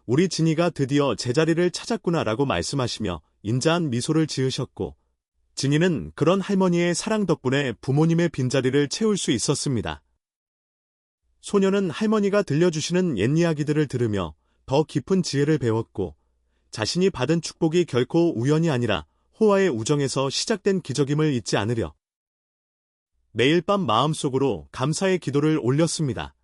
우리 진이가 드디어 제자리를 찾았구나라고 말씀하시며 인자한 미소를 지으셨고 진이는 그런 할머니의 사랑 덕분에 부모님의 빈자리를 채울 수 있었습니다. 소녀는 할머니가 들려주시는 옛 이야기들을 들으며 더 깊은 지혜를 배웠고 자신이 받은 축복이 결코 우연이 아니라 호화의 우정에서 시작된 기적임을 잊지 않으려 매일 밤 마음속으로 감사의 기도를 올렸습니다.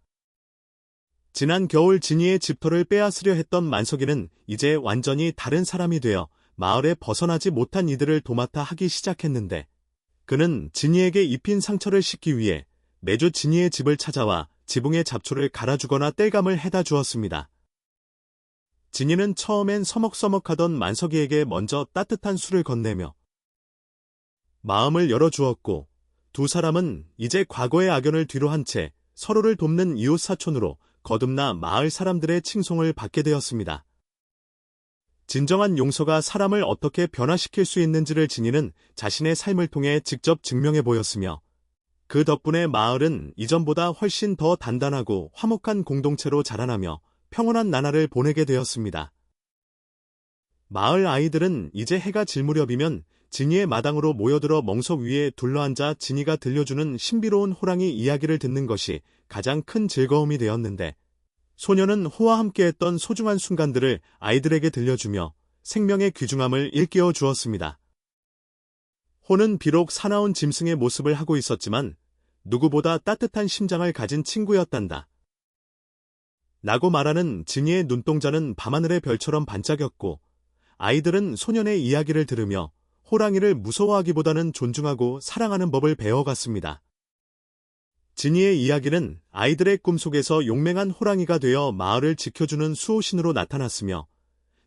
지난 겨울 진이의 집터를 빼앗으려 했던 만석이는 이제 완전히 다른 사람이 되어 마을에 벗어나지 못한 이들을 도맡아 하기 시작했는데 그는 진이에게 입힌 상처를 씻기 위해 매주 진이의 집을 찾아와 지붕의 잡초를 갈아주거나 땔감을 해다 주었습니다. 진이는 처음엔 서먹서먹하던 만석이에게 먼저 따뜻한 술을 건네며 마음을 열어주었고 두 사람은 이제 과거의 악연을 뒤로 한 채 서로를 돕는 이웃사촌으로 거듭나 마을 사람들의 칭송을 받게 되었습니다. 진정한 용서가 사람을 어떻게 변화시킬 수 있는지를 진이는 자신의 삶을 통해 직접 증명해 보였으며 그 덕분에 마을은 이전보다 훨씬 더 단단하고 화목한 공동체로 자라나며 평온한 나날을 보내게 되었습니다. 마을 아이들은 이제 해가 질 무렵이면 진이의 마당으로 모여들어 멍석 위에 둘러앉아 진이가 들려주는 신비로운 호랑이 이야기를 듣는 것이 가장 큰 즐거움이 되었는데 소녀는 호와 함께했던 소중한 순간들을 아이들에게 들려주며 생명의 귀중함을 일깨워 주었습니다. 호는 비록 사나운 짐승의 모습을 하고 있었지만 누구보다 따뜻한 심장을 가진 친구였단다. 라고 말하는 진이의 눈동자는 밤하늘의 별처럼 반짝였고 아이들은 소년의 이야기를 들으며 호랑이를 무서워하기보다는 존중하고 사랑하는 법을 배워갔습니다. 진이의 이야기는 아이들의 꿈속에서 용맹한 호랑이가 되어 마을을 지켜주는 수호신으로 나타났으며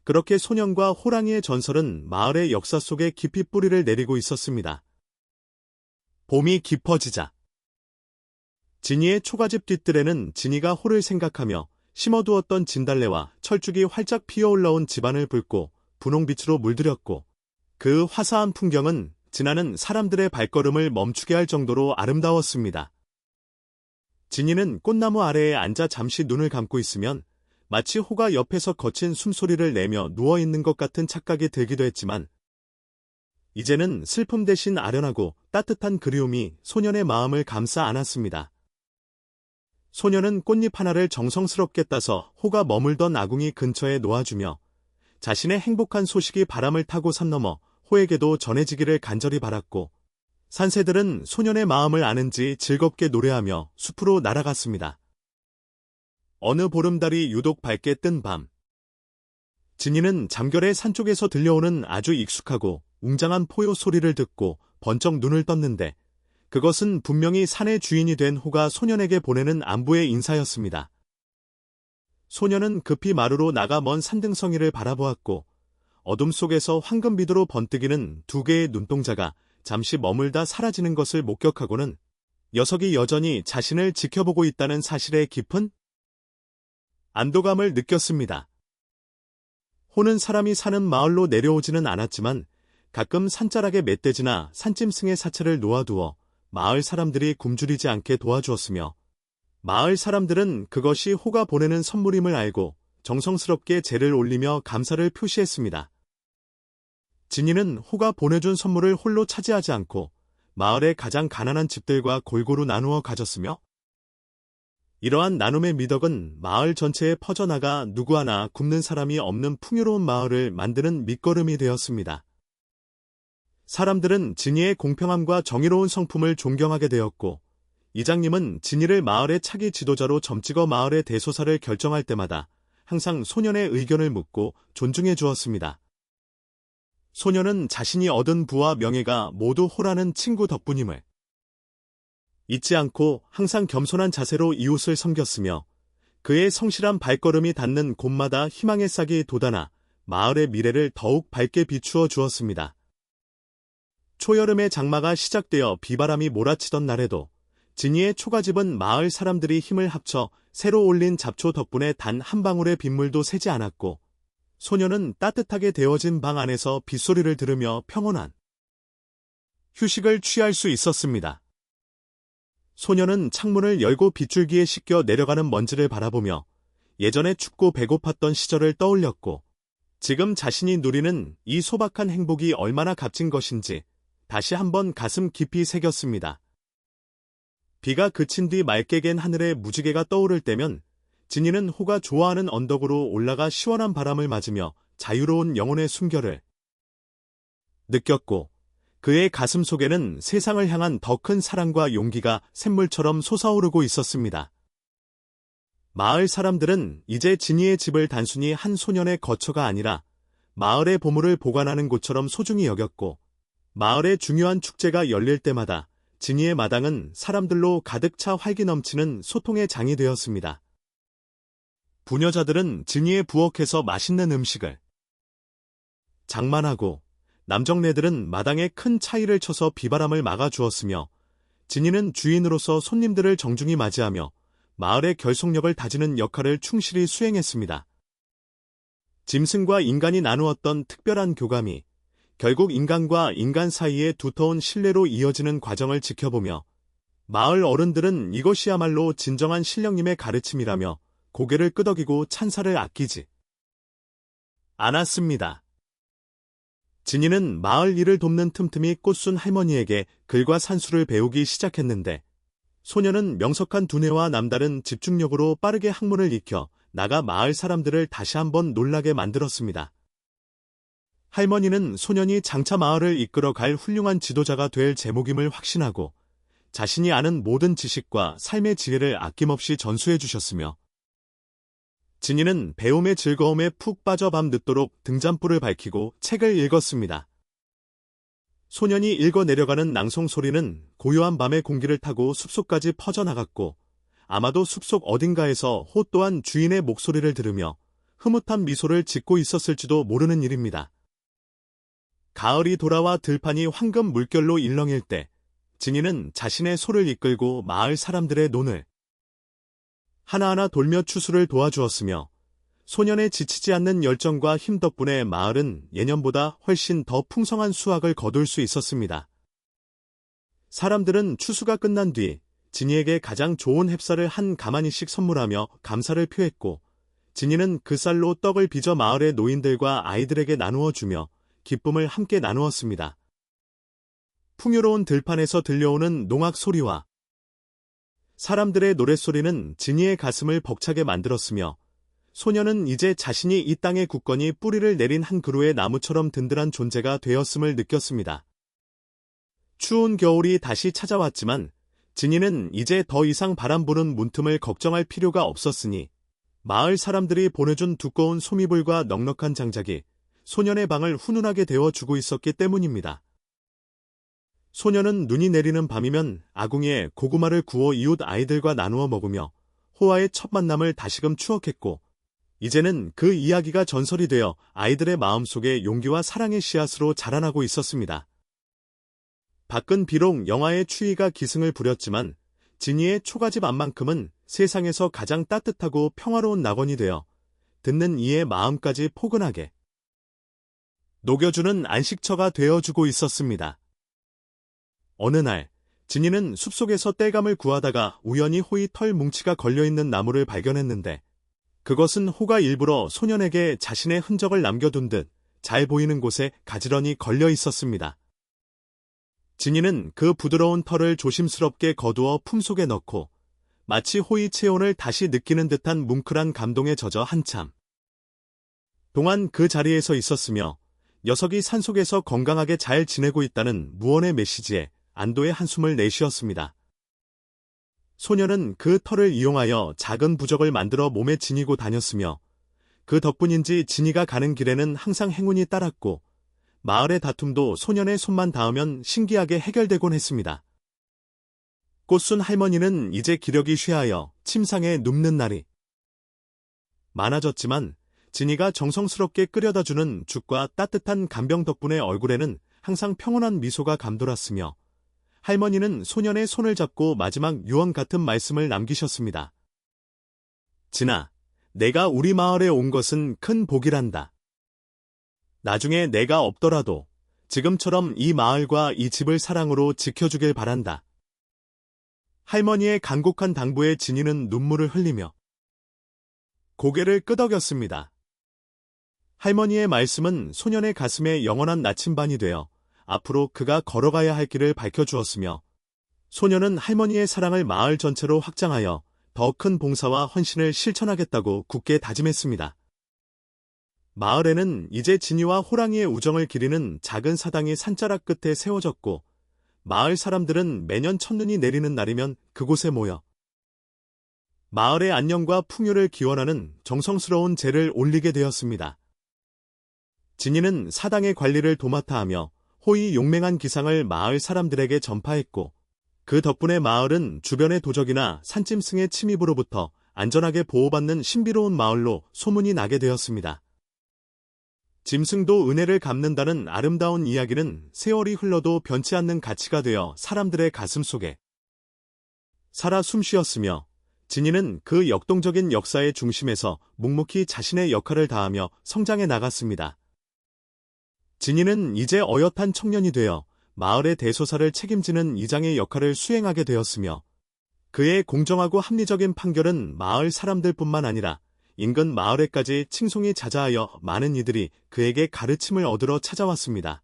그렇게 소년과 호랑이의 전설은 마을의 역사 속에 깊이 뿌리를 내리고 있었습니다. 봄이 깊어지자 진이의 초가집 뒷뜰에는 진이가 호를 생각하며 심어두었던 진달래와 철쭉이 활짝 피어올라온 집안을 붉고 분홍빛으로 물들였고 그 화사한 풍경은 지나는 사람들의 발걸음을 멈추게 할 정도로 아름다웠습니다. 진이는 꽃나무 아래에 앉아 잠시 눈을 감고 있으면 마치 호가 옆에서 거친 숨소리를 내며 누워있는 것 같은 착각이 들기도 했지만 이제는 슬픔 대신 아련하고 따뜻한 그리움이 소년의 마음을 감싸 안았습니다. 소년은 꽃잎 하나를 정성스럽게 따서 호가 머물던 아궁이 근처에 놓아주며 자신의 행복한 소식이 바람을 타고 산 넘어 호에게도 전해지기를 간절히 바랐고 산새들은 소년의 마음을 아는지 즐겁게 노래하며 숲으로 날아갔습니다. 어느 보름달이 유독 밝게 뜬 밤 진이는 잠결에 산 쪽에서 들려오는 아주 익숙하고 웅장한 포효 소리를 듣고 번쩍 눈을 떴는데 그것은 분명히 산의 주인이 된 호가 소년에게 보내는 안부의 인사였습니다. 소년은 급히 마루로 나가 먼 산등성이를 바라보았고 어둠 속에서 황금비두로 번뜩이는 두 개의 눈동자가 잠시 머물다 사라지는 것을 목격하고는 녀석이 여전히 자신을 지켜보고 있다는 사실에 깊은 안도감을 느꼈습니다. 호는 사람이 사는 마을로 내려오지는 않았지만 가끔 산자락에 멧돼지나 산짐승의 사체를 놓아두어 마을 사람들이 굶주리지 않게 도와주었으며 마을 사람들은 그것이 호가 보내는 선물임을 알고 정성스럽게 제를 올리며 감사를 표시했습니다. 진이는 호가 보내준 선물을 홀로 차지하지 않고 마을의 가장 가난한 집들과 골고루 나누어 가졌으며 이러한 나눔의 미덕은 마을 전체에 퍼져나가 누구 하나 굶는 사람이 없는 풍요로운 마을을 만드는 밑거름이 되었습니다. 사람들은 진이의 공평함과 정의로운 성품을 존경하게 되었고 이장님은 진이를 마을의 차기 지도자로 점찍어 마을의 대소사를 결정할 때마다 항상 소년의 의견을 묻고 존중해 주었습니다. 소년은 자신이 얻은 부와 명예가 모두 호라는 친구 덕분임을 잊지 않고 항상 겸손한 자세로 이웃을 섬겼으며 그의 성실한 발걸음이 닿는 곳마다 희망의 싹이 돋아나 마을의 미래를 더욱 밝게 비추어 주었습니다. 초여름의 장마가 시작되어 비바람이 몰아치던 날에도 진이의 초가집은 마을 사람들이 힘을 합쳐 새로 올린 잡초 덕분에 단 한 방울의 빗물도 새지 않았고 소년은 따뜻하게 데워진 방 안에서 빗소리를 들으며 평온한 휴식을 취할 수 있었습니다. 소년은 창문을 열고 빗줄기에 씻겨 내려가는 먼지를 바라보며 예전에 춥고 배고팠던 시절을 떠올렸고 지금 자신이 누리는 이 소박한 행복이 얼마나 값진 것인지 다시 한번 가슴 깊이 새겼습니다. 비가 그친 뒤 맑게 갠 하늘에 무지개가 떠오를 때면 진이는 호가 좋아하는 언덕으로 올라가 시원한 바람을 맞으며 자유로운 영혼의 숨결을 느꼈고 그의 가슴 속에는 세상을 향한 더 큰 사랑과 용기가 샘물처럼 솟아오르고 있었습니다. 마을 사람들은 이제 진이의 집을 단순히 한 소년의 거처가 아니라 마을의 보물을 보관하는 곳처럼 소중히 여겼고 마을의 중요한 축제가 열릴 때마다 진이의 마당은 사람들로 가득 차 활기 넘치는 소통의 장이 되었습니다. 부녀자들은 진이에 부엌에서 맛있는 음식을 장만하고 남정네들은 마당에 큰 차이를 쳐서 비바람을 막아주었으며 진이는 주인으로서 손님들을 정중히 맞이하며 마을의 결속력을 다지는 역할을 충실히 수행했습니다. 짐승과 인간이 나누었던 특별한 교감이 결국 인간과 인간 사이의 두터운 신뢰로 이어지는 과정을 지켜보며 마을 어른들은 이것이야말로 진정한 신령님의 가르침이라며 고개를 끄덕이고 찬사를 아끼지 않았습니다. 진이는 마을 일을 돕는 틈틈이 꽃순 할머니에게 글과 산수를 배우기 시작했는데 소년은 명석한 두뇌와 남다른 집중력으로 빠르게 학문을 익혀 나가 마을 사람들을 다시 한번 놀라게 만들었습니다. 할머니는 소년이 장차 마을을 이끌어갈 훌륭한 지도자가 될 제목임을 확신하고 자신이 아는 모든 지식과 삶의 지혜를 아낌없이 전수해 주셨으며 진이는 배움의 즐거움에 푹 빠져 밤 늦도록 등잔불을 밝히고 책을 읽었습니다. 소년이 읽어 내려가는 낭송 소리는 고요한 밤의 공기를 타고 숲속까지 퍼져나갔고 아마도 숲속 어딘가에서 호 또한 주인의 목소리를 들으며 흐뭇한 미소를 짓고 있었을지도 모르는 일입니다. 가을이 돌아와 들판이 황금 물결로 일렁일 때 진이는 자신의 소를 이끌고 마을 사람들의 논을 하나하나 돌며 추수를 도와주었으며 소년의 지치지 않는 열정과 힘 덕분에 마을은 예년보다 훨씬 더 풍성한 수확을 거둘 수 있었습니다. 사람들은 추수가 끝난 뒤 진이에게 가장 좋은 햅쌀을 한 가마니씩 선물하며 감사를 표했고 진이는 그 쌀로 떡을 빚어 마을의 노인들과 아이들에게 나누어 주며 기쁨을 함께 나누었습니다. 풍요로운 들판에서 들려오는 농악 소리와 사람들의 노랫소리는 진이의 가슴을 벅차게 만들었으며 소년은 이제 자신이 이 땅에 굳건히 뿌리를 내린 한 그루의 나무처럼 든든한 존재가 되었음을 느꼈습니다. 추운 겨울이 다시 찾아왔지만 진이는 이제 더 이상 바람 부는 문틈을 걱정할 필요가 없었으니 마을 사람들이 보내준 두꺼운 소미불과 넉넉한 장작이 소년의 방을 훈훈하게 데워주고 있었기 때문입니다. 소년은 눈이 내리는 밤이면 아궁이에 고구마를 구워 이웃 아이들과 나누어 먹으며 호와의 첫 만남을 다시금 추억했고 이제는 그 이야기가 전설이 되어 아이들의 마음속에 용기와 사랑의 씨앗으로 자라나고 있었습니다. 밖은 비록 영하의 추위가 기승을 부렸지만 진이의 초가집 안만큼은 세상에서 가장 따뜻하고 평화로운 낙원이 되어 듣는 이의 마음까지 포근하게 녹여주는 안식처가 되어주고 있었습니다. 어느 날, 진이는 숲속에서 땔감을 구하다가 우연히 호의 털 뭉치가 걸려있는 나무를 발견했는데 그것은 호가 일부러 소년에게 자신의 흔적을 남겨둔 듯 잘 보이는 곳에 가지런히 걸려 있었습니다. 진이는 그 부드러운 털을 조심스럽게 거두어 품속에 넣고 마치 호의 체온을 다시 느끼는 듯한 뭉클한 감동에 젖어 한참 동안 그 자리에서 있었으며 녀석이 산속에서 건강하게 잘 지내고 있다는 무언의 메시지에 안도의 한숨을 내쉬었습니다. 소년은 그 털을 이용하여 작은 부적을 만들어 몸에 지니고 다녔으며 그 덕분인지 진이가 가는 길에는 항상 행운이 따랐고 마을의 다툼도 소년의 손만 닿으면 신기하게 해결되곤 했습니다. 꽃순 할머니는 이제 기력이 쇠하여 침상에 눕는 날이 많아졌지만 진이가 정성스럽게 끓여다주는 죽과 따뜻한 간병 덕분에 얼굴에는 항상 평온한 미소가 감돌았으며 할머니는 소년의 손을 잡고 마지막 유언 같은 말씀을 남기셨습니다. 진아, 내가 우리 마을에 온 것은 큰 복이란다. 나중에 내가 없더라도 지금처럼 이 마을과 이 집을 사랑으로 지켜주길 바란다. 할머니의 간곡한 당부에 진이는 눈물을 흘리며 고개를 끄덕였습니다. 할머니의 말씀은 소년의 가슴에 영원한 나침반이 되어 앞으로 그가 걸어가야 할 길을 밝혀주었으며 소년은 할머니의 사랑을 마을 전체로 확장하여 더 큰 봉사와 헌신을 실천하겠다고 굳게 다짐했습니다. 마을에는 이제 진이와 호랑이의 우정을 기리는 작은 사당이 산자락 끝에 세워졌고 마을 사람들은 매년 첫눈이 내리는 날이면 그곳에 모여 마을의 안녕과 풍요를 기원하는 정성스러운 제를 올리게 되었습니다. 진이는 사당의 관리를 도맡아 하며 호의 용맹한 기상을 마을 사람들에게 전파했고 그 덕분에 마을은 주변의 도적이나 산짐승의 침입으로부터 안전하게 보호받는 신비로운 마을로 소문이 나게 되었습니다. 짐승도 은혜를 갚는다는 아름다운 이야기는 세월이 흘러도 변치 않는 가치가 되어 사람들의 가슴 속에 살아 숨쉬었으며 진이는 그 역동적인 역사의 중심에서 묵묵히 자신의 역할을 다하며 성장해 나갔습니다. 진이는 이제 어엿한 청년이 되어 마을의 대소사를 책임지는 이장의 역할을 수행하게 되었으며 그의 공정하고 합리적인 판결은 마을 사람들뿐만 아니라 인근 마을에까지 칭송이 자자하여 많은 이들이 그에게 가르침을 얻으러 찾아왔습니다.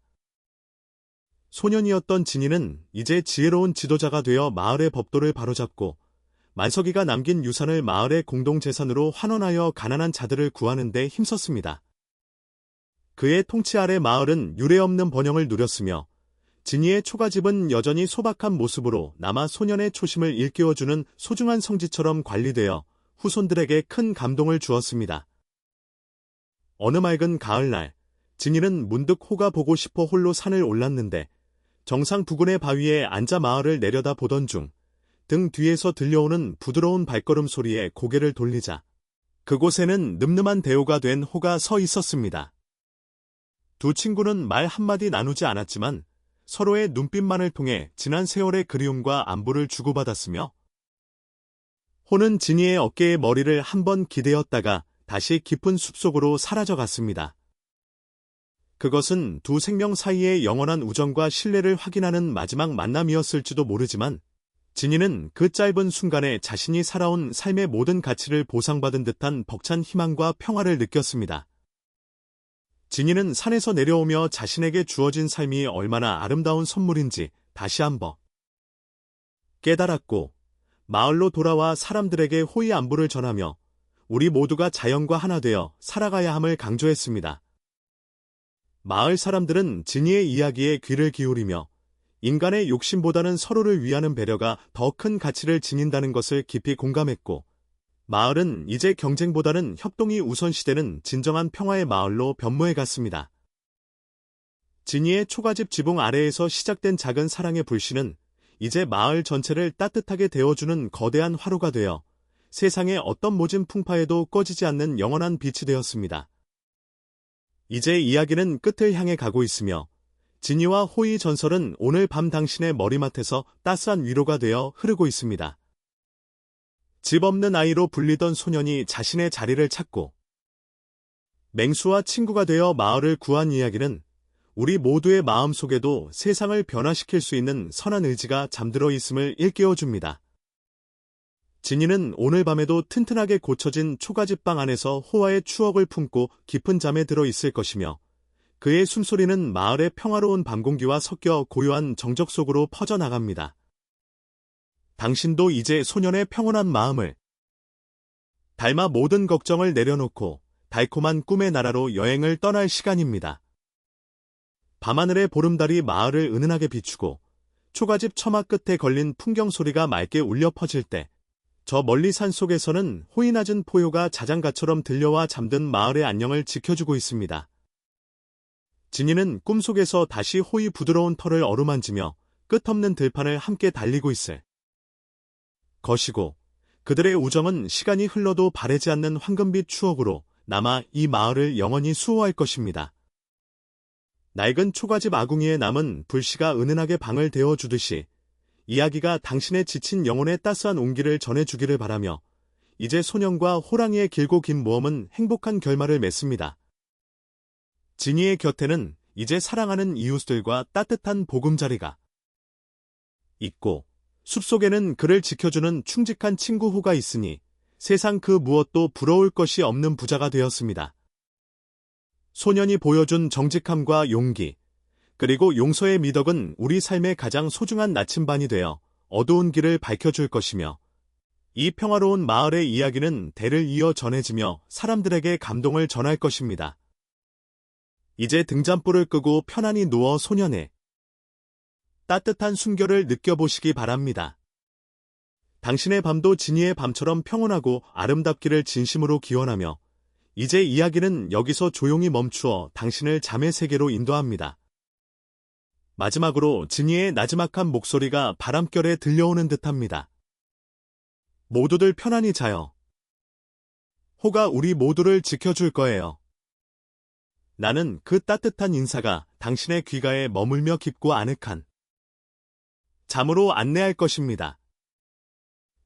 소년이었던 진이는 이제 지혜로운 지도자가 되어 마을의 법도를 바로잡고 만석이가 남긴 유산을 마을의 공동재산으로 환원하여 가난한 자들을 구하는 데 힘썼습니다. 그의 통치 아래 마을은 유례없는 번영을 누렸으며 진이의 초가집은 여전히 소박한 모습으로 남아 소년의 초심을 일깨워주는 소중한 성지처럼 관리되어 후손들에게 큰 감동을 주었습니다. 어느 맑은 가을날, 진이는 문득 호가 보고 싶어 홀로 산을 올랐는데 정상 부근의 바위에 앉아 마을을 내려다 보던 중 등 뒤에서 들려오는 부드러운 발걸음 소리에 고개를 돌리자 그곳에는 늠름한 대오가 된 호가 서 있었습니다. 두 친구는 말 한마디 나누지 않았지만 서로의 눈빛만을 통해 지난 세월의 그리움과 안부를 주고받았으며 호는 진이의 어깨에 머리를 한번 기대었다가 다시 깊은 숲속으로 사라져갔습니다. 그것은 두 생명 사이의 영원한 우정과 신뢰를 확인하는 마지막 만남이었을지도 모르지만 진이는 그 짧은 순간에 자신이 살아온 삶의 모든 가치를 보상받은 듯한 벅찬 희망과 평화를 느꼈습니다. 진이는 산에서 내려오며 자신에게 주어진 삶이 얼마나 아름다운 선물인지 다시 한번 깨달았고 마을로 돌아와 사람들에게 호의 안부를 전하며 우리 모두가 자연과 하나 되어 살아가야 함을 강조했습니다. 마을 사람들은 진이의 이야기에 귀를 기울이며 인간의 욕심보다는 서로를 위하는 배려가 더 큰 가치를 지닌다는 것을 깊이 공감했고 마을은 이제 경쟁보다는 협동이 우선시되는 진정한 평화의 마을로 변모해 갔습니다. 진이의 초가집 지붕 아래에서 시작된 작은 사랑의 불씨는 이제 마을 전체를 따뜻하게 데워주는 거대한 화로가 되어 세상의 어떤 모진 풍파에도 꺼지지 않는 영원한 빛이 되었습니다. 이제 이야기는 끝을 향해 가고 있으며 진이와 호의 전설은 오늘 밤 당신의 머리맡에서 따스한 위로가 되어 흐르고 있습니다. 집 없는 아이로 불리던 소년이 자신의 자리를 찾고 맹수와 친구가 되어 마을을 구한 이야기는 우리 모두의 마음 속에도 세상을 변화시킬 수 있는 선한 의지가 잠들어 있음을 일깨워줍니다. 진이는 오늘 밤에도 튼튼하게 고쳐진 초가집방 안에서 호화의 추억을 품고 깊은 잠에 들어 있을 것이며 그의 숨소리는 마을의 평화로운 밤공기와 섞여 고요한 정적 속으로 퍼져나갑니다. 당신도 이제 소년의 평온한 마음을 닮아 모든 걱정을 내려놓고 달콤한 꿈의 나라로 여행을 떠날 시간입니다. 밤하늘의 보름달이 마을을 은은하게 비추고 초가집 처마 끝에 걸린 풍경 소리가 맑게 울려 퍼질 때 저 멀리 산속에서는 호이 낮은 포효가 자장가처럼 들려와 잠든 마을의 안녕을 지켜주고 있습니다. 진이는 꿈속에서 다시 호이 부드러운 털을 어루만지며 끝없는 들판을 함께 달리고 있을 것이고 그들의 우정은 시간이 흘러도 바래지 않는 황금빛 추억으로 남아 이 마을을 영원히 수호할 것입니다. 낡은 초가집 아궁이에 남은 불씨가 은은하게 방을 데워주듯이 이야기가 당신의 지친 영혼에 따스한 온기를 전해주기를 바라며 이제 소년과 호랑이의 길고 긴 모험은 행복한 결말을 맺습니다. 진이의 곁에는 이제 사랑하는 이웃들과 따뜻한 보금자리가 있고 숲속에는 그를 지켜주는 충직한 친구 호가 있으니 세상 그 무엇도 부러울 것이 없는 부자가 되었습니다. 소년이 보여준 정직함과 용기, 그리고 용서의 미덕은 우리 삶의 가장 소중한 나침반이 되어 어두운 길을 밝혀줄 것이며 이 평화로운 마을의 이야기는 대를 이어 전해지며 사람들에게 감동을 전할 것입니다. 이제 등잔불을 끄고 편안히 누워 소년의 따뜻한 숨결을 느껴보시기 바랍니다. 당신의 밤도 진이의 밤처럼 평온하고 아름답기를 진심으로 기원하며 이제 이야기는 여기서 조용히 멈추어 당신을 잠의 세계로 인도합니다. 마지막으로 진이의 나지막한 목소리가 바람결에 들려오는 듯합니다. 모두들 편안히 자요. 호가 우리 모두를 지켜줄 거예요. 나는 그 따뜻한 인사가 당신의 귓가에 머물며 깊고 아늑한 잠으로 안내할 것입니다.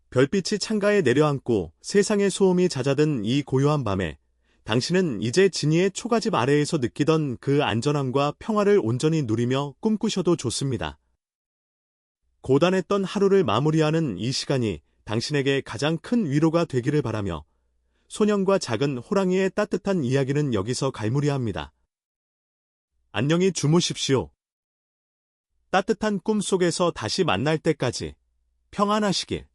별빛이 창가에 내려앉고 세상의 소음이 잦아든 이 고요한 밤에 당신은 이제 진이의 초가집 아래에서 느끼던 그 안전함과 평화를 온전히 누리며 꿈꾸셔도 좋습니다. 고단했던 하루를 마무리하는 이 시간이 당신에게 가장 큰 위로가 되기를 바라며 소년과 작은 호랑이의 따뜻한 이야기는 여기서 갈무리합니다. 안녕히 주무십시오. 따뜻한 꿈 속에서 다시 만날 때까지 평안하시길.